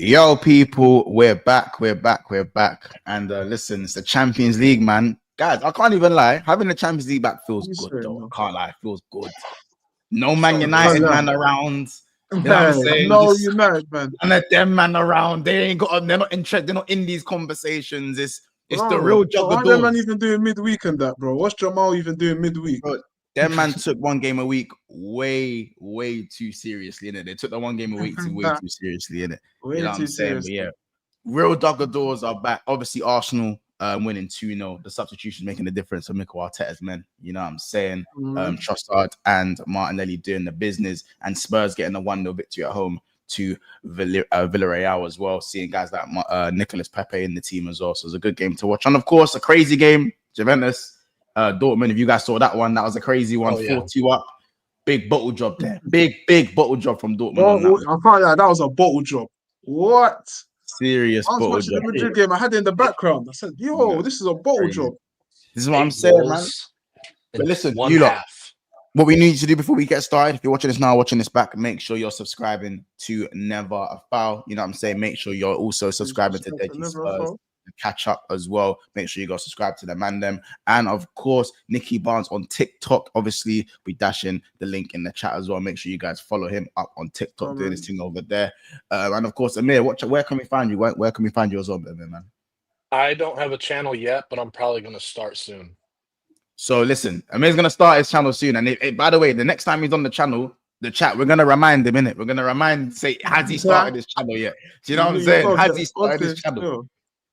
Yo, people, we're back. And listen, it's the Champions League, man. Guys, I can't even lie. Having the Champions League back feels good, though. I can't lie, it feels good. No Man United man around. You know what I'm saying? No United man. And let them man around. They're not interested. They're not in these conversations. It's the real juggle. What them man even doing midweek and that, bro? What's Jamal even doing midweek? Bro, them man took one game a week way too seriously, innit? They took the one game a week way too seriously, innit? You know what I'm saying? But yeah, real Duggadores are back. Obviously, Arsenal winning 2-0. The substitution making a difference for Mikel Arteta's men. You know what I'm saying? Trossard and Martinelli doing the business, and Spurs getting a 1-0 victory at home to Villarreal as well. Seeing guys like Nicolas Pepe in the team as well. So it was a good game to watch. And of course, a crazy game, Juventus. Dortmund, if you guys saw that one, that was a crazy one. 4-2 up. Big bottle job there. Big bottle job from Dortmund. I can't lie, that was a bottle job. What? Serious bottle job. I was watching the Madrid game. I had it in the background. I said, yo, this is a bottle job. This is what I'm saying, man. But listen, you lot, what we need to do before we get started, if you're watching this now, watching this back, make sure you're subscribing to Never a Foul. You know what I'm saying? Make sure you're also subscribing to Deadly Spurs. Catch up as well. Make sure you go subscribe to them and them. And of course, Nicky Barnes on TikTok. Obviously, we dash in the link in the chat as well. Make sure you guys follow him up on TikTok, doing this thing over there. And of course, Amir, where can we find you? Where can we find you as well, man? I don't have a channel yet, but I'm probably going to start soon. So listen, Amir's going to start his channel soon. And by the way, the next time he's on the channel, the chat, we're going to remind him, innit? We're going to say, has he started his channel yet? Do you know what I'm saying? Has he started his channel?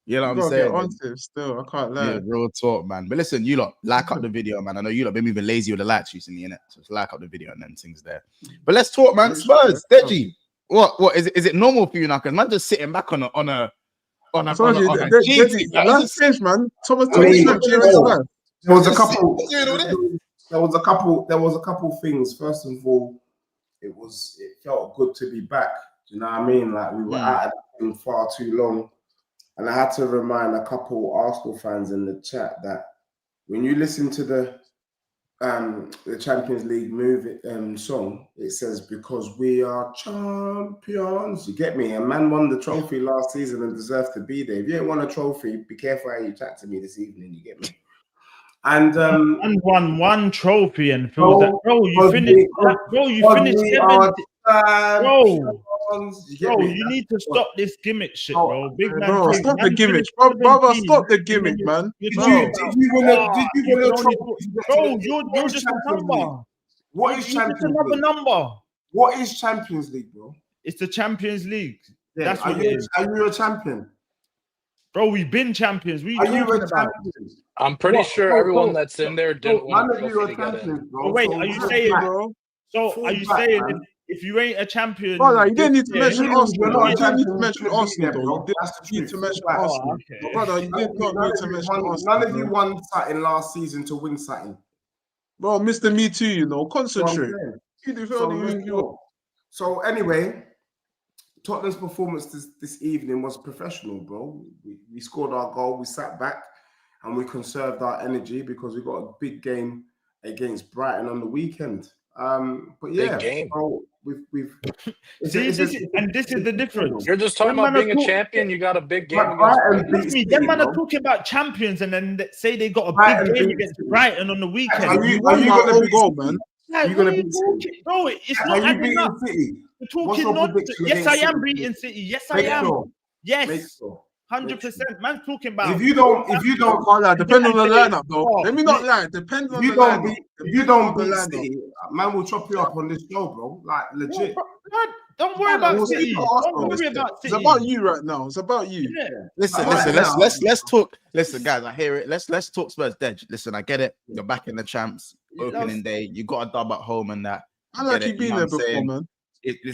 You know what I'm saying? Still, I can't lie. Yeah, real talk, man. But listen, you lot, like up the video, man. I know you lot been moving lazy with the likes recently, innit? So just like up the video and then things there. But let's talk, man. Spurs, Deji. What is it normal for you now? Because man, just sitting back on a Last stage, man. Someone told me there was a couple things. First of all, it felt good to be back. Do you know what I mean? Like we were out of it far too long. And I had to remind a couple Arsenal fans in the chat that when you listen to the Champions League song, it says, because we are champions. You get me? A man won the trophy last season and deserves to be there. If you ain't won a trophy, be careful how you chat to me this evening. You get me? And won one trophy and feels that, bro, you finished 7th. Bro, you need to stop this gimmick shit, bro. Big man, bro, stop the gimmick, brother. Stop the gimmick, man. Did you win a trophy? Bro, you're just a number. What is Champions League? Another number. What is Champions League, bro? It's the Champions League. Yeah, that's what it is. Are you a champion? Bro, we've been champions. Are you a champion? I'm pretty sure everyone that's in there didn't want to go together. Bro. Wait, are you saying, bro? So are you saying if you ain't a champion? Oh, you didn't need to mention Arsenal. You didn't need to mention Arsenal, though. You didn't need to mention Arsenal. Brother, you did not need to mention Arsenal. None of you won something last season to win something. Bro, Mr. Me Too, you know. Concentrate. So anyway, Tottenham's performance this evening was professional, bro. We scored our goal, we sat back, and we conserved our energy because we got a big game against Brighton on the weekend. But yeah, big game. Bro, this is the difference. You're just talking about being a champion. You got a big game. Them man are talking about champions, and then they say they got a big game against Brighton on the weekend. Are you going to go, man? Are you going to beat Bro, it's not adding up. You're talking nonsense. Yes, I am beating City. Yes, I am. Yes. 100%. Man's talking about. If you don't, depend on the lineup, though. Let me not lie. Depends on the lineup. If you don't beat City, man will chop you up on this show, bro. Like legit. Don't worry about City. Don't worry about City. It's about you right now. It's about you. Yeah. Listen. Let's talk. Listen, guys, I hear it. Let's talk Spurs. Dej, listen, I get it. You're back in the champs opening day. You got a dub at home and that. I like you being there before, man.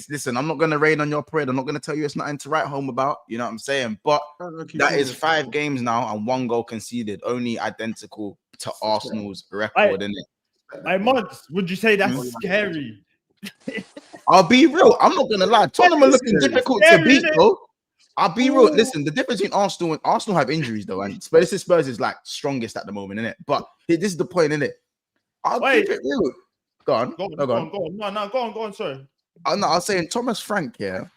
listen, I'm not going to rain on your parade. I'm not going to tell you it's nothing to write home about. You know what I'm saying? But that is 5 games now and 1 goal conceded, only identical to Arsenal's record, isn't it? Mods, would you say that's scary? I'll be real. I'm not going to lie. Tottenham are looking difficult to beat, though. I'll be real. Listen, the difference between Arsenal have injuries, though, and Spurs is like strongest at the moment, isn't it? But this is the point, isn't it? I'll keep it real. Go on. Go on. Sorry. I was saying Thomas Frank here.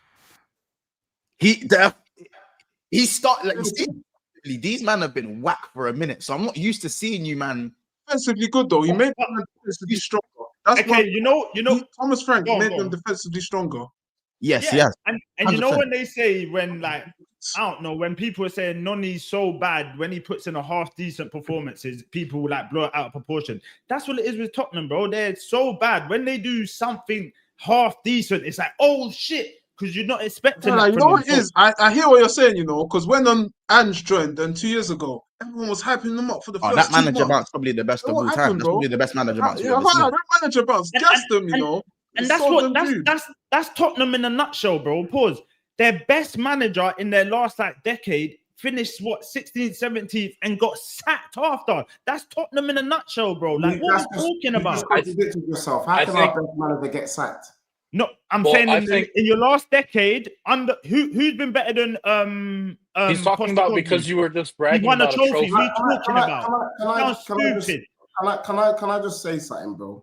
He started like these men have been whacked for a minute, so I'm not used to seeing you, man. Defensively good though. He made them defensively stronger. That's okay. You know. Thomas Frank made them defensively stronger. Yes. And you know when they say when like I don't know when people are saying Noni's so bad when he puts in a half decent performances, people will like blow it out of proportion. That's what it is with Tottenham, bro. They're so bad when they do something half decent. It's like oh shit, because you're not expecting. You know what it is? I hear what you're saying, you know, because when Ange joined and 2 years ago, everyone was hyping them up for the first that manager bounce probably the best of all time. That's probably the best manager bounce. That manager bounce gassed them, you know. And that's Tottenham in a nutshell, bro. Pause. Their best manager in their last like decade finished 16th, 17th, and got sacked after. That's Tottenham in a nutshell, bro. Like what are you talking about? How can our best manager get sacked? No, I'm saying in your last decade, who's been better than he's talking about because you were just bragging. He won a trophy. What are you talking about? Stupid. Can I just say something, bro?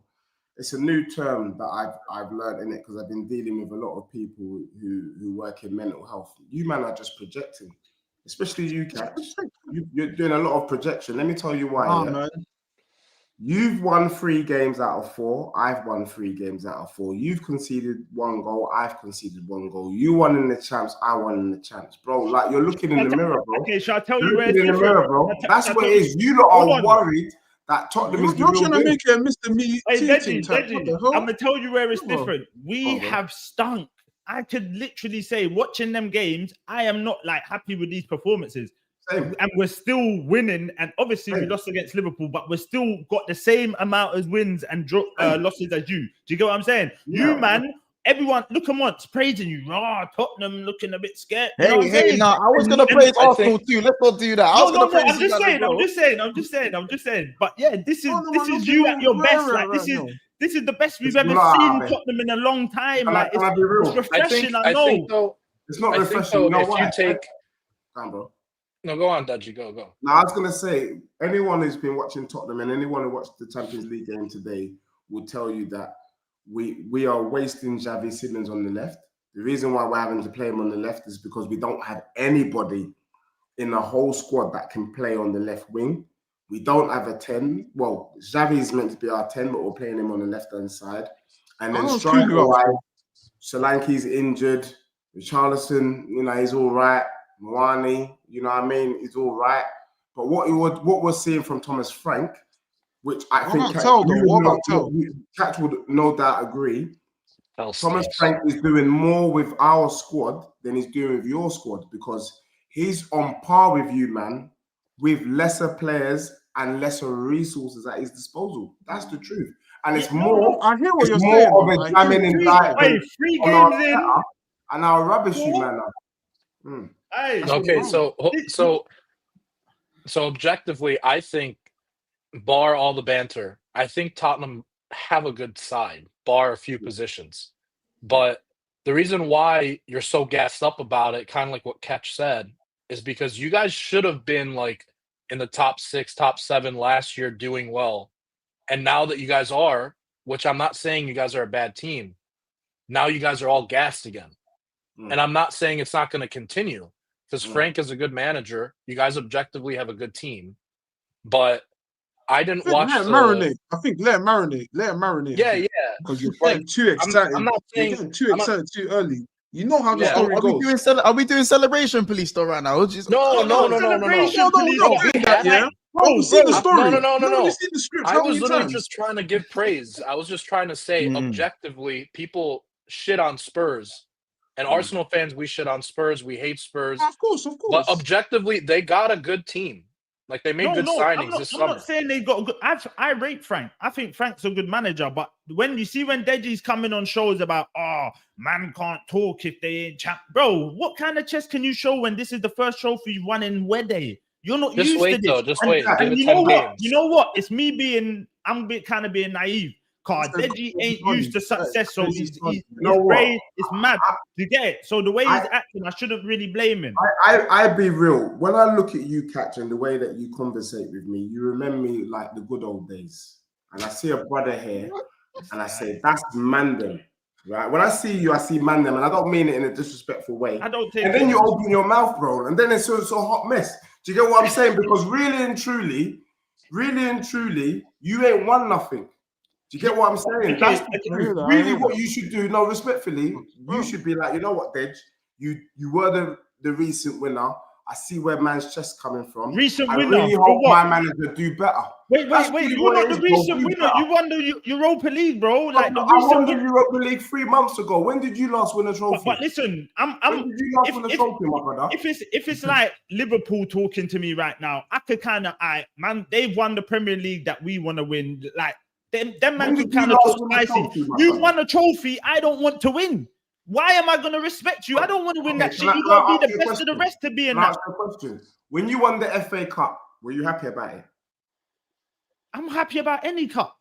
It's a new term that I've learned in it because I've been dealing with a lot of people who work in mental health. You man are just projecting, especially you, Catch. You're doing a lot of projection. Let me tell you why. Man. You've won 3 games out of 4. I've won 3 games out of 4. You've conceded 1 goal. I've conceded 1 goal. You won in the champs. I won in the champs, bro. Like you're looking in the mirror, bro. Okay, shall I tell you where it's in the mirror, bro? That's what it is. You lot are worried that Tottenham is. You're trying to make it a Mr. Me. I'm gonna tell you where it's different. We have stunk. I could literally say, watching them games, I am not like happy with these performances. Same. And we're still winning, and obviously we lost against Liverpool, but we're still got the same amount of wins and losses as you. Do you get what I'm saying? Yeah. You man, everyone look at once praising you. Tottenham looking a bit scared. I was gonna praise Arsenal too. Let's not do that. I'm just saying. But yeah, this is you at your best. Like this is the best we've ever seen Tottenham in a long time. Like it's refreshing. I know. It's not refreshing. If you take, no, go on, Dudgy. Go. No, I was going to say, anyone who's been watching Tottenham and anyone who watched the Champions League game today will tell you that we are wasting Xavi Simons on the left. The reason why we're having to play him on the left is because we don't have anybody in the whole squad that can play on the left wing. We don't have a 10. Well, Xavi is meant to be our 10, but we're playing him on the left-hand side. And then striker-wise, Solanke's injured. Richarlison, he's all right. Moani, you know what I mean? He's all right. But what we're seeing from Thomas Frank, which I think Catch would no doubt agree, Thomas Frank is doing more with our squad than he's doing with your squad because he's on par with you, man, with lesser players and lesser resources at his disposal. That's the truth. And it's more. I hear what you're saying. More of a jamming in diet. 3 games in. And our rubbish, man. Okay, so objectively, I think, bar all the banter, I think Tottenham have a good side, bar a few positions. But the reason why you're so gassed up about it, kind of like what Ketch said, is because you guys should have been like in the top 6, top 7 last year doing well. And now that you guys are, which I'm not saying you guys are a bad team, now you guys are all gassed again. And I'm not saying it's not going to continue. Because Frank is a good manager. You guys objectively have a good team. But I didn't watch let him marinate. Yeah. Because you're getting too excited. I'm not saying, you're getting too excited too early. You know how the story goes. Are we doing celebration police though right now? No. We've seen the story. No. We've seen the script. I was literally just trying to give praise. I was just trying to say, objectively, people shit on Spurs. And Arsenal fans, we shit on Spurs. We hate Spurs. Of course. But objectively, they got a good team. Like they made good signings this summer. I'm not saying they got good. I rate Frank. I think Frank's a good manager. But when you see when Deji's coming on shows about, oh, man can't talk if they ain't champ. Bro, what kind of chess can you show when this is the first trophy you won in Wede? You're not just used wait, to this. Though. Just wait. And you know what? Games. You know what? It's me being. I'm kind of being naive. Cause Deji ain't used to success, so his brain is mad. You get it? So the way he's acting, I shouldn't really blame him. I be real. When I look at you, Catch, and the way that you conversate with me, you remember me like the good old days. And I see a brother here, and I say, that's Mandem. Right? When I see you, I see Mandem, and I don't mean it in a disrespectful way. I don't think. And then you open your mouth, bro, and then it's a hot mess. Do you get what I'm saying? Because really and truly, you ain't won nothing. Do you get what I'm saying? That's really what you should do. No, respectfully, you should be like, you know what, Dej? You were the recent winner. I see where man's chest coming from. Recent I winner. really hope my manager do better. Wait. You're not the recent winner. You won the Europa League, bro. Like I won the Europa League 3 months ago. When did you last win a trophy? But listen, when did you last win a trophy, my brother? If it's like Liverpool talking to me right now, I could kind of, man, they've won the Premier League that we want to win. Like, them man could kind of talk spicy. You won a trophy. I don't want to win. Why am I going to respect you? I don't want to win that shit. You got to be the best of the rest to be in that. Question. When you won the FA Cup, were you happy about it? I'm happy about any cup.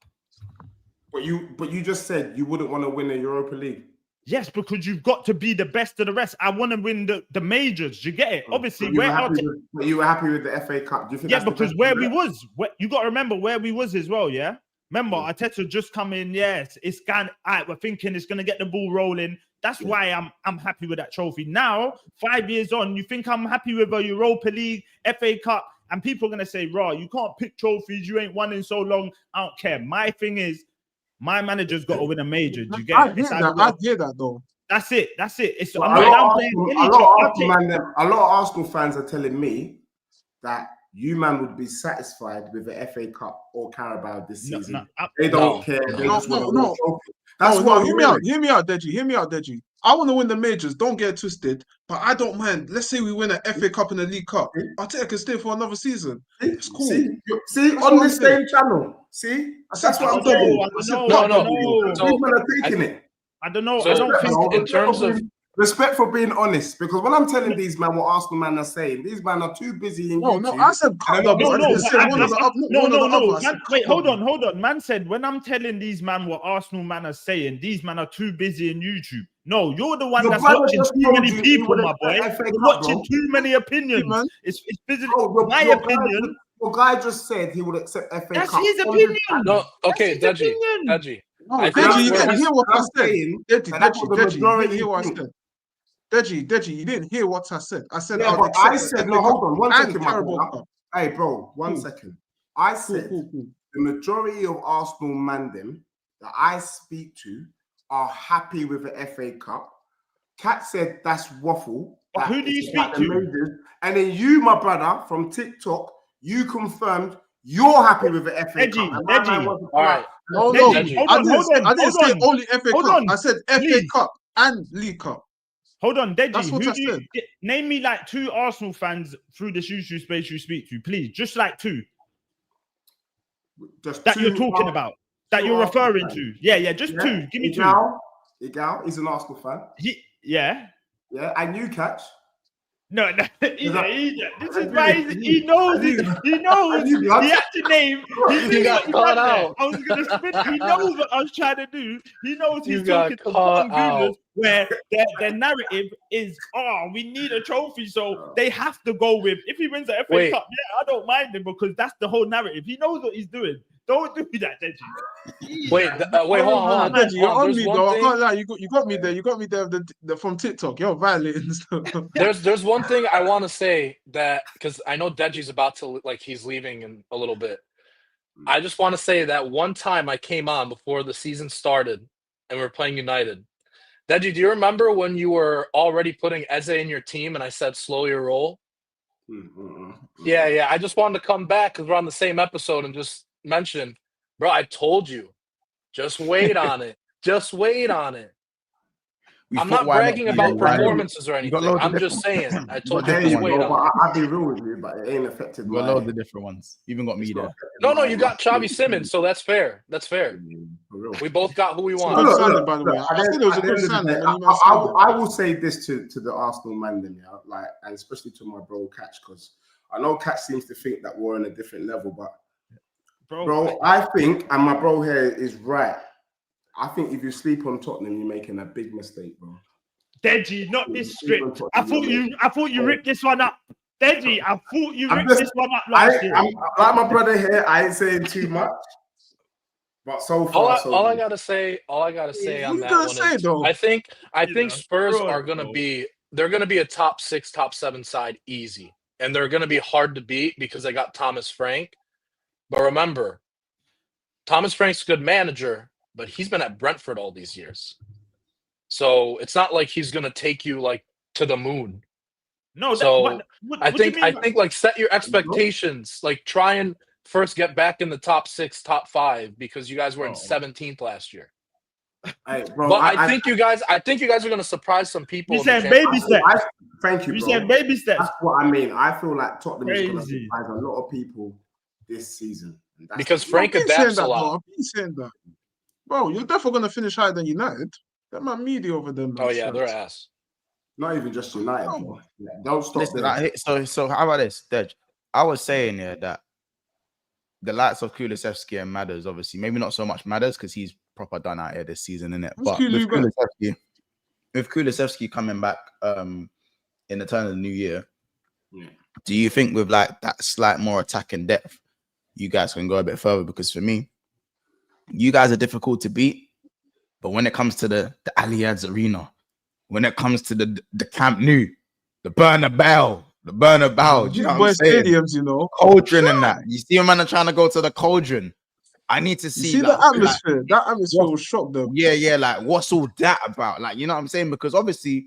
But you just said you wouldn't want to win the Europa League. Yes, because you've got to be the best of the rest. I want to win the majors. You get it? Obviously, you were happy with the FA Cup. Do you think because where we was, you got to remember where we was as well. Yeah. Remember, Arteta just come in. Yes, it's kind of, all right, we're thinking it's going to get the ball rolling. That's why I'm happy with that trophy. Now, 5 years on, you think I'm happy with a Europa League, FA Cup, and people are going to say, raw, you can't pick trophies. You ain't won in so long. I don't care. My thing is, my manager's got to win a major. Do you get it? I hear that, though. That's it. It's, well, a lot of Arsenal fans are telling me that you man would be satisfied with the FA Cup or Carabao this season. They don't care. They just want to win a trophy. That's what. Hear me out, Deji. I want to win the majors. Don't get it twisted. But I don't mind. Let's say we win an FA Cup and a League Cup. Arteta can stay for another season. It's cool. See on this same channel. See, that's what I'm saying. I don't know. So I don't think in terms of respect for being honest, because when I'm telling these man what Arsenal man are saying, these man are too busy in YouTube. I said wait, hold on. Man said when I'm telling these man what Arsenal man are saying, these man are too busy in YouTube. No, you're the one that's watching too many people, my boy. You're watching too many opinions. It's busy. My opinion. Your guy just said he would accept FA Cup. That's his opinion. No, okay, Deji. Deji, you didn't hear what I said. Deji, you didn't hear what I said. Deji, you didn't hear what I said. I said, hold on, 1 second, hey, bro, 1 second. I said the majority of Arsenal mandem that I speak to are happy with the FA Cup. Kat said that's waffle. But who do you speak to? And then you, my brother, from TikTok, you confirmed you're happy with the FA Cup. All right. Hold on. I didn't say only FA Cup. I said FA Cup and League Cup. Hold on, Deji. That's what I said. Name me like 2 Arsenal fans through this YouTube space you speak to, please. Just like 2. That you're talking about. That you're referring to. Yeah, just 2. Give me 2. Igal, he's an Arsenal fan. Yeah, and you Catch. No, this is why he knows. He knows. He had to name. He got caught out. I was gonna spit. He knows what I was trying to do. He knows he's talking to some where their narrative is, we need a trophy, so they have to go with. If he wins the FA Cup, I don't mind him because that's the whole narrative. He knows what he's doing. Don't do that, Deji. Wait, hold on. Deji, you're on me though. I can't lie. You got me there. You got me there from TikTok. You're violating stuff. There's one thing I want to say that because I know Deji's about to he's leaving in a little bit. I just want to say that one time I came on before the season started and we were playing United. Deji, do you remember when you were already putting Eze in your team and I said slow your roll? Yeah. I just wanted to come back because we're on the same episode and just mention, bro, I told you, just wait on it. Just wait on it. I'm not bragging about performances or anything. I'm just saying. I told you this weight on. I'll be real with you, but it ain't affected my. Loads of different ones. You even got me there. No, you got Xavi Simons, so that's fair. That's fair. We both got who we want. Good signing, by the way. I said it was a good signing. I will say this to the Arsenal man, then, yeah, like, and especially to my bro Catch, because I know Catch seems to think that we're on a different level, but bro, I think, and my bro here is right. I think if you sleep on Tottenham, you're making a big mistake, bro. Deji, not this strict. I thought you ripped this one up. Deji, I thought you ripped this one up last year. Like my brother here, I ain't saying too much. But so far, all I gotta say on that one is, though? I think Spurs are gonna be a top 6, top 7 side easy, and they're gonna be hard to beat because they got Thomas Frank. But remember, Thomas Frank's a good manager, but he's been at Brentford all these years. So it's not like he's gonna take you like to the moon. No, so I think like set your expectations. Like try and first get back in the top 6, top 5 because you guys were in 17th last year. Hey, bro, but I think you guys are gonna surprise some people. You said baby steps. Thank you, bro. You said baby steps. That's what I mean. I feel like Tottenham is gonna surprise a lot of people this season. Because Frank adapts a lot. I've been saying that. Bro, you're definitely going to finish higher than United. That man media over them. Oh, yeah, they're ass. Not even just United, bro. Yeah, don't stop. Listen, so how about this, Dej? I was saying that the likes of Kulusevski and Madders, obviously, maybe not so much Madders because he's proper done out here this season, innit? But with Kulusevski coming back in the turn of the new year, do you think with like that slight more attacking depth, you guys can go a bit further? Because for me, you guys are difficult to beat, but when it comes to the Allianz Arena, when it comes to the Camp Nou, the Bernabeu, do you know what I'm saying? Stadiums, you know, Cauldron and that. You see a man trying to go to the Cauldron. I need to see the atmosphere. That atmosphere will shock them. Yeah. Like, what's all that about? Like, you know what I'm saying? Because obviously,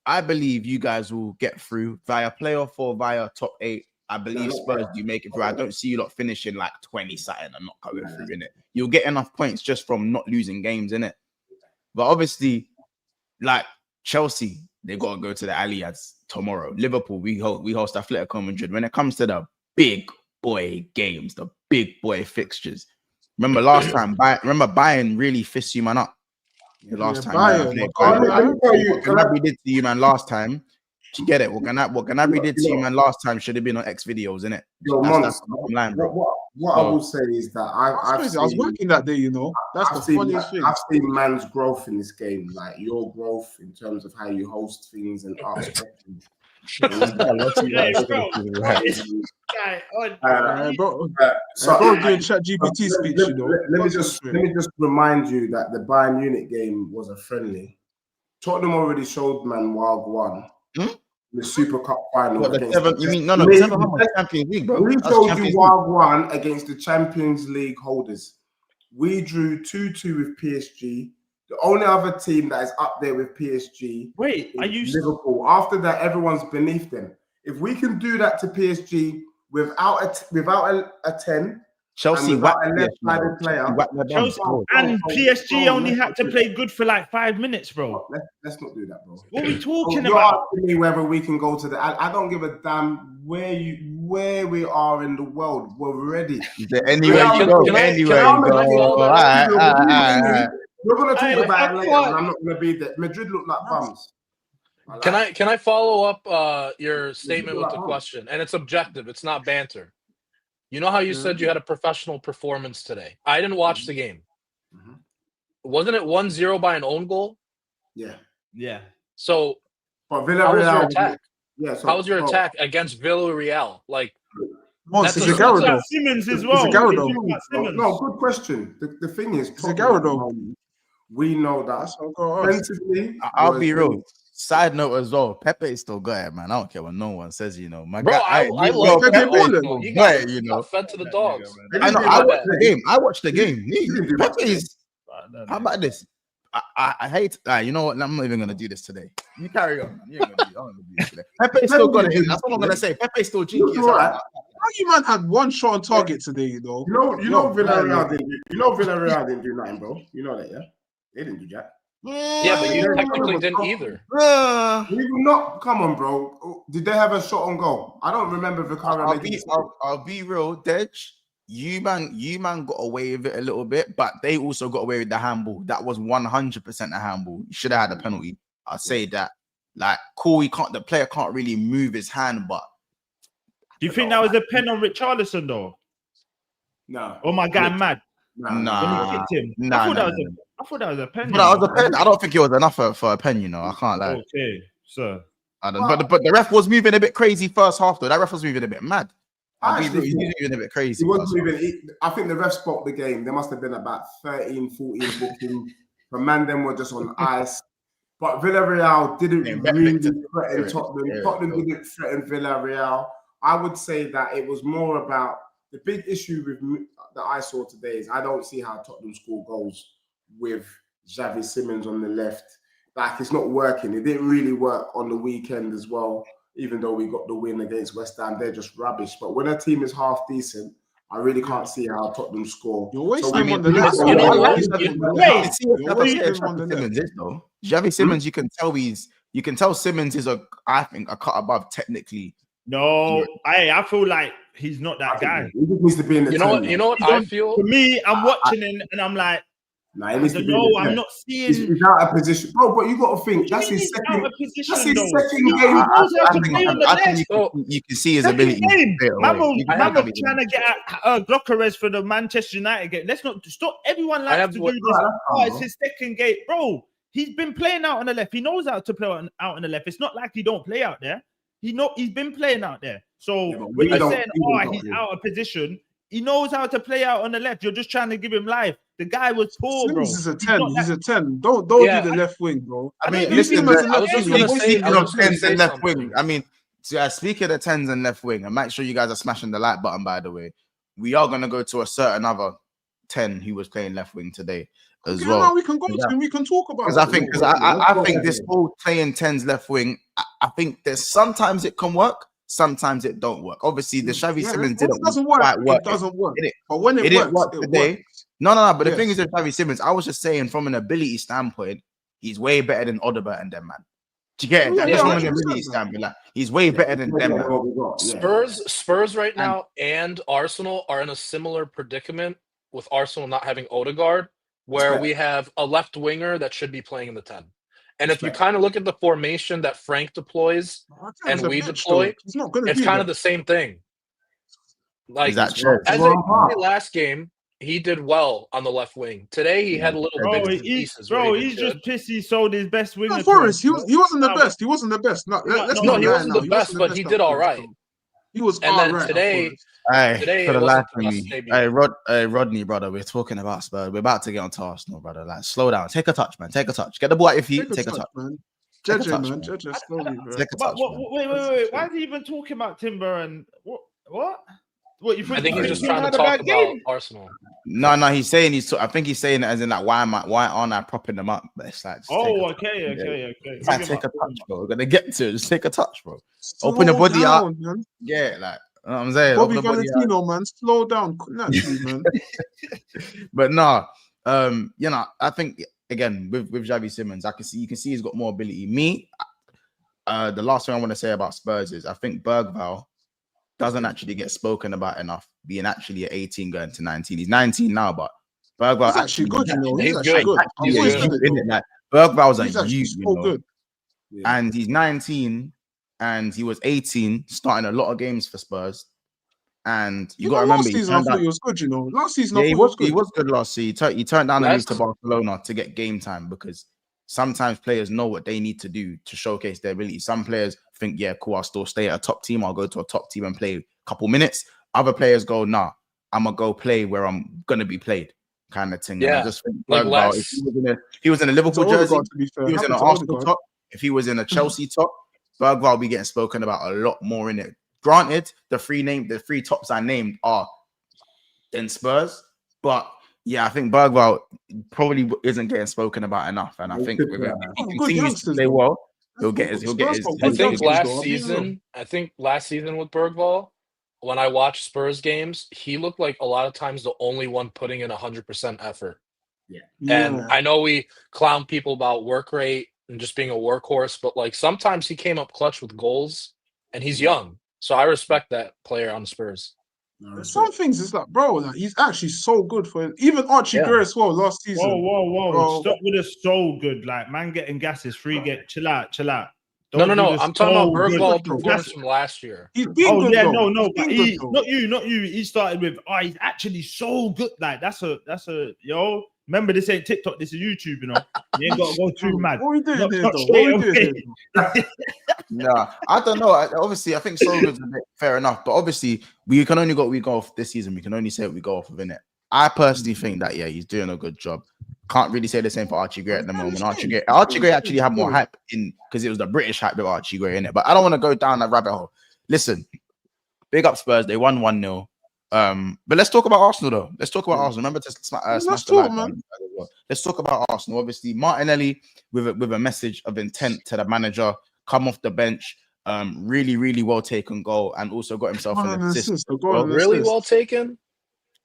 I believe you guys will get through via playoff or via top 8. I believe Spurs do make it through. I don't see you lot finishing like 20-something and not going through, innit? You'll get enough points just from not losing games, innit? But obviously, like Chelsea, they got to go to the Allianz tomorrow. Liverpool, we host Atletico Madrid. When it comes to the big boy games, the big boy fixtures. Remember last time, Bayern really fist you, man, up. The last time. What Gnabry did to you, man, last time. You get it? What Gnabry did to you, man, last time should have been on X videos, innit? That's line, bro. What I will say is that I was working that day, you know. That's the funniest thing. I've seen man's growth in this game, like your growth in terms of how you host things and ask questions. Bro, doing chat GPT speech, you know. Let me just remind you that the Bayern Munich game was a friendly. Tottenham already showed man Wild one. The Super Cup final. Champions League, bro. We showed you Wild one against the Champions League holders. We drew 2-2 with PSG. The only other team that is up there with PSG is Liverpool. After that, everyone's beneath them. If we can do that to PSG without a 10, Chelsea player. Chelsea and PSG only had to play good for like 5 minutes, bro. Let's not do that, bro. What are we talking You're about? asking me whether we can go to the. I don't give a damn where we are in the world. We're ready. Anywhere you go. We're gonna talk about it later, and I'm not gonna be there. Madrid look like bums. Can I follow up your statement with a question? And it's objective. It's not banter. You know how you said you had a professional performance today? I didn't watch the game. Wasn't it 1-0 by an own goal? Yeah. So how was your attack? How was your attack against Villarreal? Like, Simmons as well. No, good question. The thing is, we know that offensively. I'll be real. Side note as well, Pepe is still good, man. I don't care what no one says, you know. My bro, guy, I love Pepe. You know, fed to the dogs. I know. I watched the game. Pepe is. How about this? I hate. You know what? I'm not even gonna do this today. You carry on. You ain't gonna do this today. Pepe still got it. That's what I'm gonna say. Pepe still cheeky. How you man had one shot on target today, you know? You know Villarreal didn't do. You know Villarreal didn't do nothing, bro. You know that, yeah? They didn't do that. Yeah, but you technically didn't either. We will not. Come on, bro. Did they have a shot on goal? I don't remember Villarreal. I'll be real, Dej. You man got away with it a little bit, but they also got away with the handball. That was 100% a handball. You should have had a penalty. I'll say that. Like, cool, the player can't really move his hand, but do you think that was a pen on Richarlison though? No. Oh my God, mad. Nah. When he kicked him. Nah, I thought that was a pen. But that was a pen. I don't think it was enough for a pen, you know. I can't lie. Okay, sir. But the ref was moving a bit crazy first half, though. That ref was moving a bit mad. He's moving a bit crazy. He was moving. I think the ref spoke the game. There must have been about 13, 14 bookings. The man them were just on ice. But Villarreal didn't really threaten Tottenham. Tottenham didn't threaten Villarreal. I would say that it was more about the big issue with that I saw today is I don't see how Tottenham score goals with Xavi Simons on the left. Like, it's not working. It didn't really work on the weekend as well, even though we got the win against West Ham. They're just rubbish. But when a team is half decent, I really can't see how Tottenham score. You're wasting him on the left. Xavi Simons, you can tell Simons is I think a cut above technically. No, I feel like he's not that guy. He just needs to be in the You know what I feel? For me, I'm watching him and I'm like, I'm not seeing. He's out of position, bro. But you got to think that's his second. That's his second game. I think you can see his ability. Man was trying to get at Glockeres for the Manchester United game. Let's not stop. Everyone likes to do this. Oh, it's his second game, bro. He's been playing out on the left. He knows how to play out on the left. It's not like he don't play out there. He's been playing out there. So when you're saying, he's out of position, he knows how to play out on the left. You're just trying to give him life. The guy was poor, bro. He's a 10. He's a 10. Don't do the left wing, bro. I mean, listen, I was just going to say tens and left wing. I mean, speaking of tens and left wing, and make sure you guys are smashing the like button, by the way. We are going to go to a certain other 10 who was playing left wing today as well. Now we can go to him. We can talk about it. I think this whole playing tens left wing, I think there's sometimes it can work. Sometimes it don't work. Obviously, the Xavi Simons didn't quite work. It doesn't work. But when it works today. No. But the thing is with Xavi Simons, I was just saying from an ability standpoint, he's way better than Odegaard and them, man. Do you get it? Just from an ability standpoint, like, he's way better than them. Spurs right now and Arsenal are in a similar predicament with Arsenal not having Odegaard, where we have a left winger that should be playing in the 10. And if you kind of look at the formation that Frank deploys and we deploy, it's kind of the same thing. Like, as last game, he did well on the left wing. Today, he had a little bit of pieces. Bro, he's just pissed he sold his best winger. No, Forrest, he wasn't the best. He wasn't the best. No, he wasn't the best, but he did all right. He was all right. Today, for the life of me. Hey, Rodney, brother, we're talking about Spurs. We're about to get on to Arsenal, brother. Like, slow down. Take a touch, man. Take a touch. Get the ball at your feet. Take a touch, man. Judge slowly, bro. Wait. Why is he even talking about Timber and what? What you think? I think he's just trying to talk about Arsenal. No, he's saying I think he's saying it as in like, why aren't I propping them up? But it's like, okay. Take a touch, bro. We're gonna get to it. Just take a touch, bro. Open your body up. Man. Yeah, like, you know what I'm saying. Bobby Valentino, man, slow down, naturally, man. But no, I think again with Xavi Simons, you can see he's got more ability. The last thing I want to say about Spurs is I think Bergvall doesn't actually get spoken about enough, being actually at 18 going to 19. He's 19 now, but Bergvall actually good, you know. He's good. Bergvall's a youth, you know. Good. Yeah. And he's 19 and he was 18, starting a lot of games for Spurs. And you got to remember, last season I thought he was good, you know. Last season he was good last season. He turned down a move to Barcelona to get game time because sometimes players know what they need to do to showcase their ability. Some players think, yeah, cool, I'll still stay at a top team. I'll go to a top team and play a couple minutes. Other players go, nah, I'm going to go play where I'm going to be played, kind of thing. Yeah. And I just think if he was in a Liverpool jersey, he was in an Arsenal top, if he was in a Chelsea top, Bergvall will be getting spoken about a lot more in it. Granted, the three tops I named are in Spurs, but yeah, I think Bergvall probably isn't getting spoken about enough, and I think if he continues to play well, he'll get his. I think last season with Bergvall, when I watched Spurs games, he looked like a lot of times the only one putting in 100% effort. And I know we clown people about work rate and just being a workhorse, but like sometimes he came up clutch with goals, and he's young, so I respect that player on the Spurs. Some things is like, bro, like he's actually so good for it. Even Archie Gray as well last season. Whoa. Bro. Stop with the so good. Like, man getting gases, free get. Chill out. No. I'm talking about Bergwall performance from last year. He's been good, though. No, but not you. He started with, he's actually so good. Like, that's a yo. Remember, this ain't TikTok, this is YouTube, you know. You ain't got to go too mad. What are we doing here, though? Nah, I don't know. Obviously, I think so good's a bit fair enough, but obviously, we can only go off this season. We can only say what we go off of, innit? I personally think that, he's doing a good job. Can't really say the same for Archie Gray at the moment. Archie Gray actually had more hype because it was the British hype with Archie Gray, innit? But I don't want to go down that rabbit hole. Listen, big up Spurs. They won 1-0. But let's talk about Arsenal, though. Let's talk about Arsenal. Remember to smash the like button. Let's talk about Arsenal. Obviously, Martinelli with a message of intent to the manager, come off the bench. Really well taken goal, and also got himself an assist. Really well taken.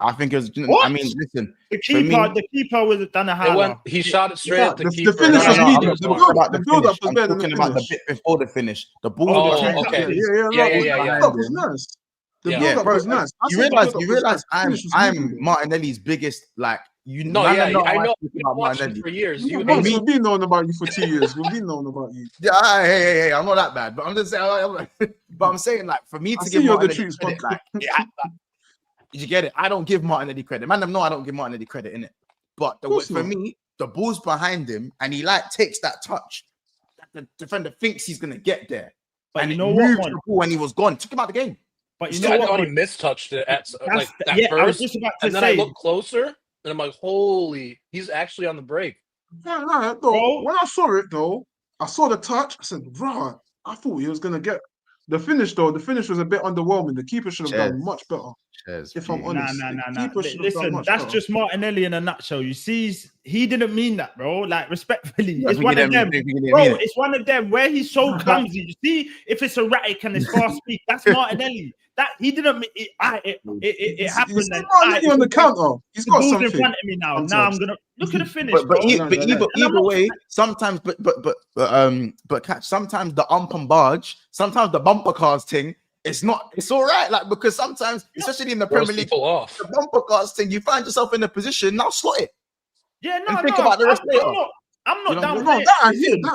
I think it was. What? I mean, listen. The keeper was done a high. He shot it straight at the keeper. The finish was medium. The build-up was better than the finish. About the bit before the finish. The ball. Okay. The build-up was nice. The build-up was nice. You realize I'm Martinelli's biggest like. I know Martinelli for years. We've been knowing about you for 2 years. We've been knowing about you. Yeah, hey, I'm not that bad, but I'm just saying. But I'm saying, like, for me to give Martinelli credit, like, you get it? I don't give Martinelli credit. Man, I don't give Martinelli credit, innit? But for me, the ball's behind him, and he like takes that touch that the defender thinks he's gonna get there. But and you know what? The ball when he was gone, took him out of the game. But you know what? I thought he mistouched it at first. I was just about to say. I looked closer, and I'm like, holy, he's actually on the break. Yeah, though, when I saw it, though, I saw the touch. I said, right, I thought he was gonna get the finish, though. The finish was a bit underwhelming. The keeper should have done much better. If I'm honest. Nah. Listen, that's just Martinelli in a nutshell. You see, he didn't mean that, bro. Like, respectfully, it's one of them. Bro, it's one of them where he's so clumsy. You see, if it's erratic and it's fast speed, that's Martinelli. That he didn't. It happened. He's Martinelli on the counter. He's got something in front of me now. Now I'm gonna look at the finish. But either way, sometimes, but catch. Sometimes the and barge. Sometimes the bumper cars thing. It's all right, like, because sometimes, especially in the Premier League, the bumper cars thing, you find yourself in a position, now slot it. Yeah, no, think about the rest later. I'm not down with that. I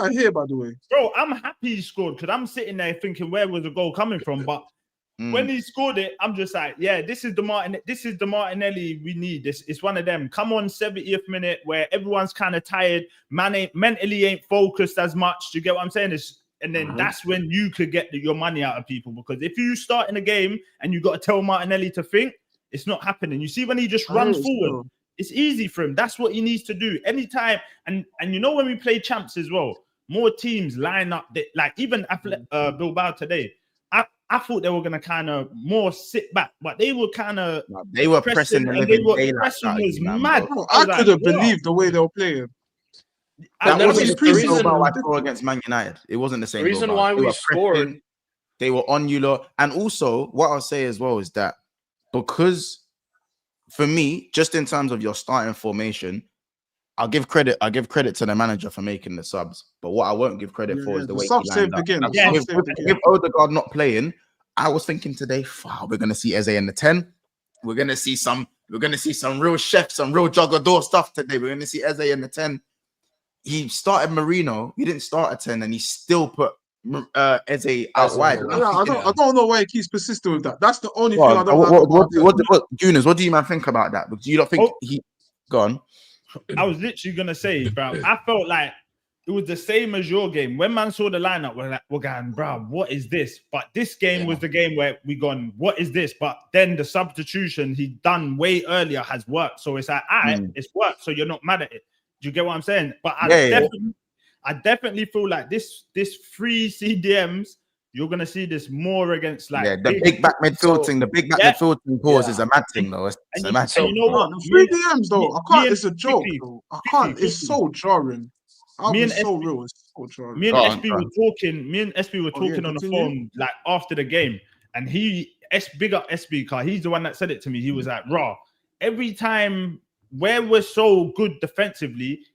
hear, by the way. Bro, I'm happy he scored because I'm sitting there thinking, where was the goal coming from? But when he scored it, I'm just like, yeah, this is the Martinelli we need. It's one of them. Come on, 70th minute where everyone's kind of tired, mentally ain't focused as much. Do you get what I'm saying? And then that's when you could get your money out of people. Because if you start in a game and you got to tell Martinelli to think, it's not happening. You see, when he just runs forward, it's easy for him. That's what he needs to do anytime. And you know, when we play champs as well, more teams line up. Like even Bilbao today, I thought they were going to kind of more sit back, but they were kind of pressing. And the pressing was mad. I couldn't believe the way they were playing. That wasn't the reason why I saw against Man United. It wasn't the same. The reason why we scored, they were on you lot. And also, what I'll say as well is that because for me, just in terms of your starting formation, I'll give credit to the manager for making the subs. But what I won't give credit for is the way he lined up. Again. With Odegaard not playing, I was thinking today, we're gonna see Eze in the 10. We're gonna see some real chefs, some real Jogador stuff today. We're gonna see Eze in the 10. He started Marino. He didn't start at 10, and he still put Eze out wide. I don't know why he keeps persisting with that. That's the only thing I don't what Gunners, what do you man think about that? Do you not think he gone? I was literally gonna say, bro, I felt like it was the same as your game. When man saw the lineup, we're going, bro, what is this? But this game was the game where we gone, what is this? But then the substitution he done way earlier has worked. So it's like, it's worked. So you're not mad at it. Do you get what I'm saying? But I definitely feel like this free CDMs, you're gonna see this more against like the big back midfield thing. The big back midfield thing pause is a mad thing though. It's a mad thing. You know what? The free DMs though, I can't. It's a joke. Though. I can't. It's so jarring. Me and SB were talking on the phone like after the game, and big up SB car. He's the one that said it to me. He was like, "Raw, every time where we're so good defensively,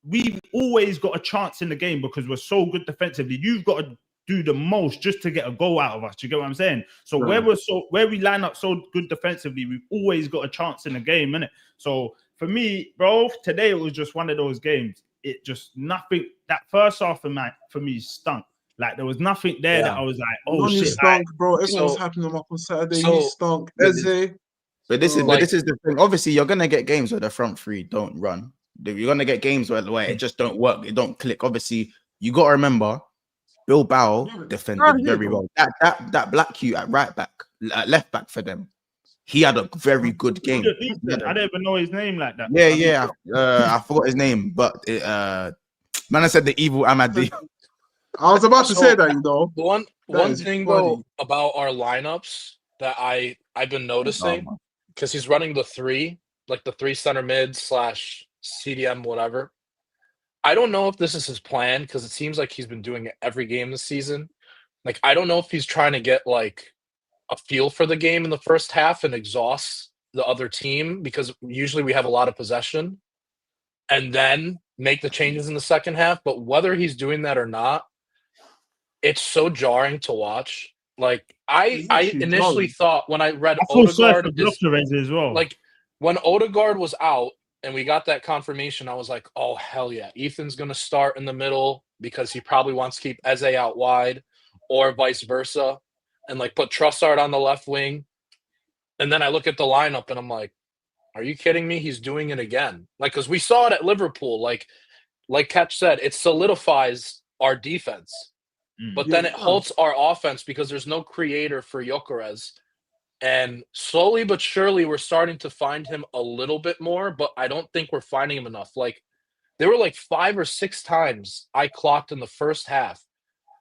we've always got a chance in the game because we're so good defensively. You've got to do the most just to get a goal out of us. You get what I'm saying? So where we line up so good defensively, we've always got a chance in the game, innit? So for me, bro, today it was just one of those games. It just nothing. That first half of for me stunk. Like there was nothing there that I was like, oh Noni shit, stunk, bro. Everyone was hyping him up on Saturday. He stunk. Eze. But this is the thing. Obviously, you're gonna get games where the front three don't run. You're gonna get games where it just don't work. It don't click. Obviously, you got to remember, Bilbao defended very well. That black Q at right back, at left back for them, he had a very good game. I don't even know his name like that. Yeah. I forgot his name, but man, I said the evil Amadi. I was about to say that, you know. One thing though about our lineups that I've been noticing, because he's running the three center mid / CDM, whatever. I don't know if this is his plan because it seems like he's been doing it every game this season. Like, I don't know if he's trying to get like a feel for the game in the first half and exhaust the other team, because usually we have a lot of possession and then make the changes in the second half. But whether he's doing that or not, it's so jarring to watch. Like I initially thought when I read Odegaard as well. Like when Odegaard was out and we got that confirmation, I was like, oh hell yeah, Ethan's gonna start in the middle because he probably wants to keep Eze out wide, or vice versa, and like put Trossard on the left wing. And then I look at the lineup and I'm like, are you kidding me? He's doing it again. Like, because we saw it at Liverpool. Like Ketch said, it solidifies our defense. But then it halts our offense because there's no creator for Gyökeres. And slowly but surely, we're starting to find him a little bit more, but I don't think we're finding him enough. Like, there were like 5 or 6 times I clocked in the first half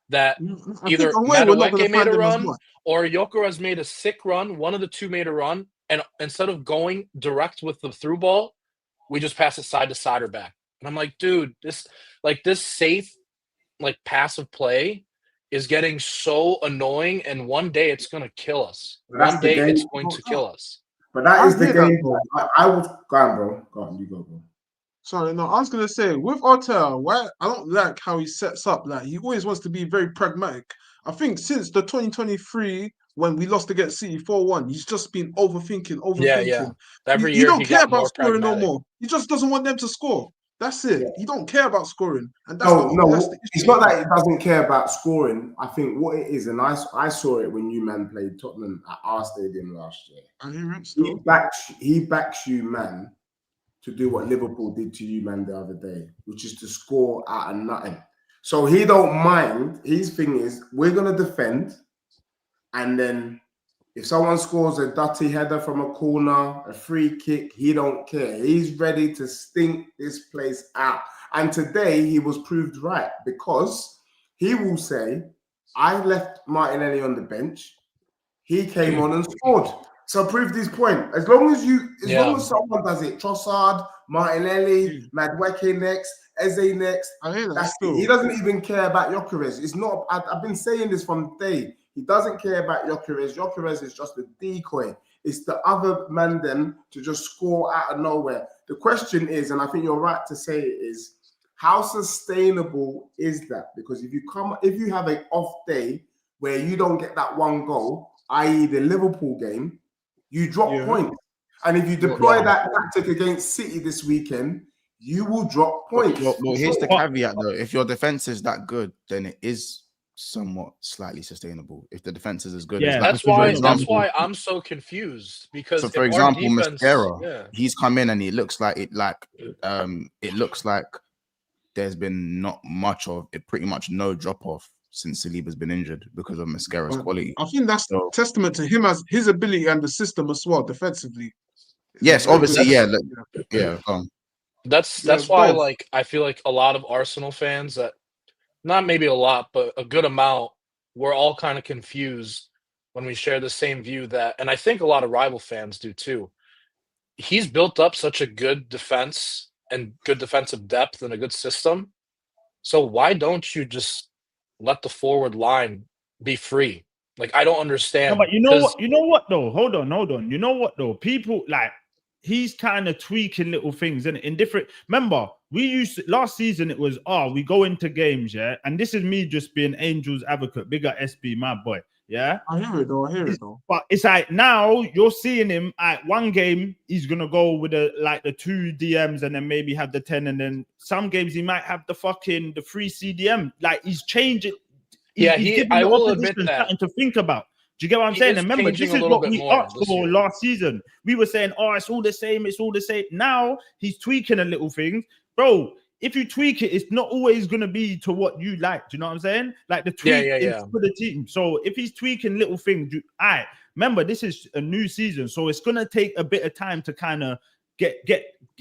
that either Madueke made a run or Gyökeres made a sick run. One of the two made a run. And instead of going direct with the through ball, we just pass it side to side or back. And I'm like, dude, this safe, like, passive play is getting so annoying, and one day it's going to kill us. One day it's going to kill us. But that is the game. I was gone, bro. Go on, you go, bro. Sorry, no, I was gonna say with Arteta, why I don't like how he sets up. Like, he always wants to be very pragmatic. I think since the 2023 when we lost against City 4-1, he's just been overthinking. Yeah. Every year he don't care about scoring pragmatic. no more. He just doesn't want them to score. That's it. Yeah. He don't care about scoring, and that's it's not that he doesn't care about scoring. I think what it is, and I saw it when you man played Tottenham at our stadium last year. And he backs you, man, to do what Liverpool did to you, man, the other day, which is to score out of nothing. So he don't mind. His thing is, we're gonna defend, and then if someone scores a dirty header from a corner, a free kick, he don't care. He's ready to stink this place out. And today he was proved right, because he will say, I left Martinelli on the bench. He came on and scored. So proved his point. As long as someone does it, Trossard, Martinelli, Madueke next, Eze next, he doesn't even care about Gyökeres. It's not. I've been saying this from the day. He doesn't care about Gyökeres. Gyökeres is just a decoy. It's the other man them to just score out of nowhere. The question is, and I think you're right to say it, is how sustainable is that? Because if you have an off day where you don't get that one goal, i.e. the Liverpool game, you drop points. And if you deploy that tactic against City this weekend, you will drop points. Well, here's the caveat though. If your defense is that good, then it is somewhat slightly sustainable. If the defense is as good as that's why I'm so confused, because so for example, Mosquera, he's come in and it looks like there's been not much of it, pretty much no drop off since Saliba's been injured because of Mosquera's quality. I think that's testament to him as his ability and the system as well defensively. Yes, obviously, That's why, like, I feel like a lot of Arsenal fans, that not maybe a lot, but a good amount, we're all kind of confused when we share the same view that, and I think a lot of rival fans do too. He's built up such a good defense and good defensive depth and a good system. So why don't you just let the forward line be free? Like, I don't understand. No, but you know what though? Hold on. You know what though? People like he's kind of tweaking little things and in different. Remember, we used to, last season it was we go into games, yeah, and this is me just being Angels advocate, bigger SB, my boy, yeah. I hear it though. But it's like now you're seeing him at one game, he's gonna go with the 2 DMs and then maybe have the 10, and then some games he might have the 3 CDM. Like he's changing. I will admit that. Something to think about. Do you get what I'm saying? And remember, this is what we asked for last season. We were saying, it's all the same. It's all the same. Now he's tweaking a little thing. Bro, if you tweak it, it's not always going to be to what you like. Do you know what I'm saying? Like the tweak is for the team. So if he's tweaking little things, remember, this is a new season. So it's going to take a bit of time to kind of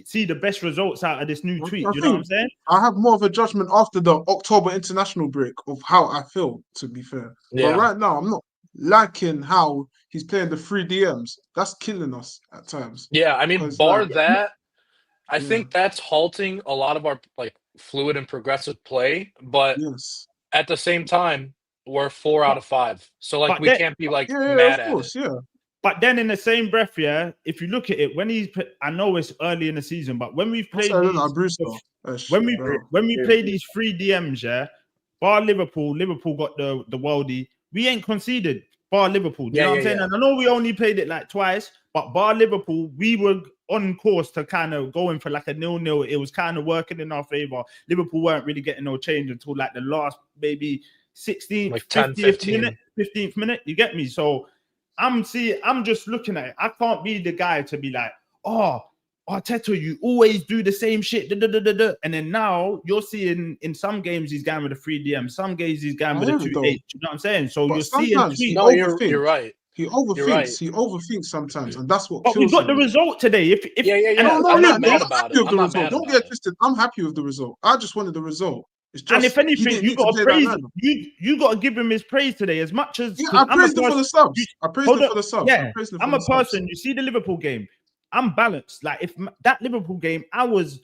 see the best results out of this new tweak. Do you know what I'm saying? I have more of a judgment after the October international break of how I feel, to be fair. Yeah. But right now, I'm not liking how he's playing the 3 DMs. That's killing us at times. Yeah, I mean, that, I think that's halting a lot of our like fluid and progressive play. But at the same time, we're 4 out of 5, so like we can't be like mad at it. Yeah. But then in the same breath, if you look at it, when I know it's early in the season, but when we've played when we play these 3 DMs, bar Liverpool got the worldie. We ain't conceded, bar Liverpool. Do you know what I'm saying? And I know we only played it like twice, but bar Liverpool, we were on course to kind of going for like a 0-0. It was kind of working in our favor. Liverpool weren't really getting no change until like the last maybe 16th, like 15th minute. You get me? So I'm just looking at it. I can't be the guy to be like, Arteta, you always do the same shit. And then now you're seeing in some games he's going with a 3 DM, some games he's going with a 2-8. You know what I'm saying? So you're seeing. No, you're right. He overthinks. Right. He overthinks sometimes, and that's what. But we got the result today. I'm not mad about it. Don't get twisted. I'm happy with the result. I just wanted the result. And if anything, you got to praise. You got to give him his praise today, as much as I praised him for the subs. I praised him for the subs. Yeah, I'm a person. You see the Liverpool game. I'm balanced. Like if that Liverpool game, I was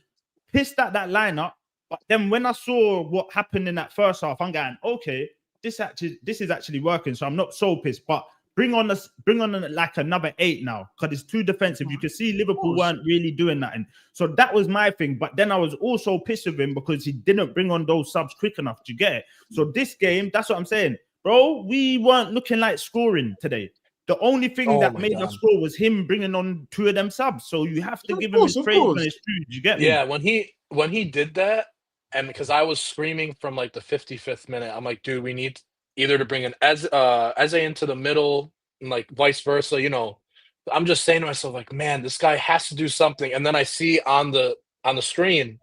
pissed at that lineup, but then when I saw what happened in that first half, I'm going, okay, this is actually working. So I'm not so pissed. But bring on like another 8 now, because it's too defensive. You can see Liverpool weren't really doing nothing. So that was my thing. But then I was also pissed with him because he didn't bring on those subs quick enough to get it. So this game, that's what I'm saying, bro. We weren't looking like scoring today. The only thing that made us score was him bringing on 2 of them subs. So you have to give him his praise when it's true. You get me? Yeah, when he did that, and because I was screaming from like the 55th minute, I'm like, dude, we need either to bring an Eze into the middle and like vice versa. You know, I'm just saying to myself, like, man, this guy has to do something. And then I see on the screen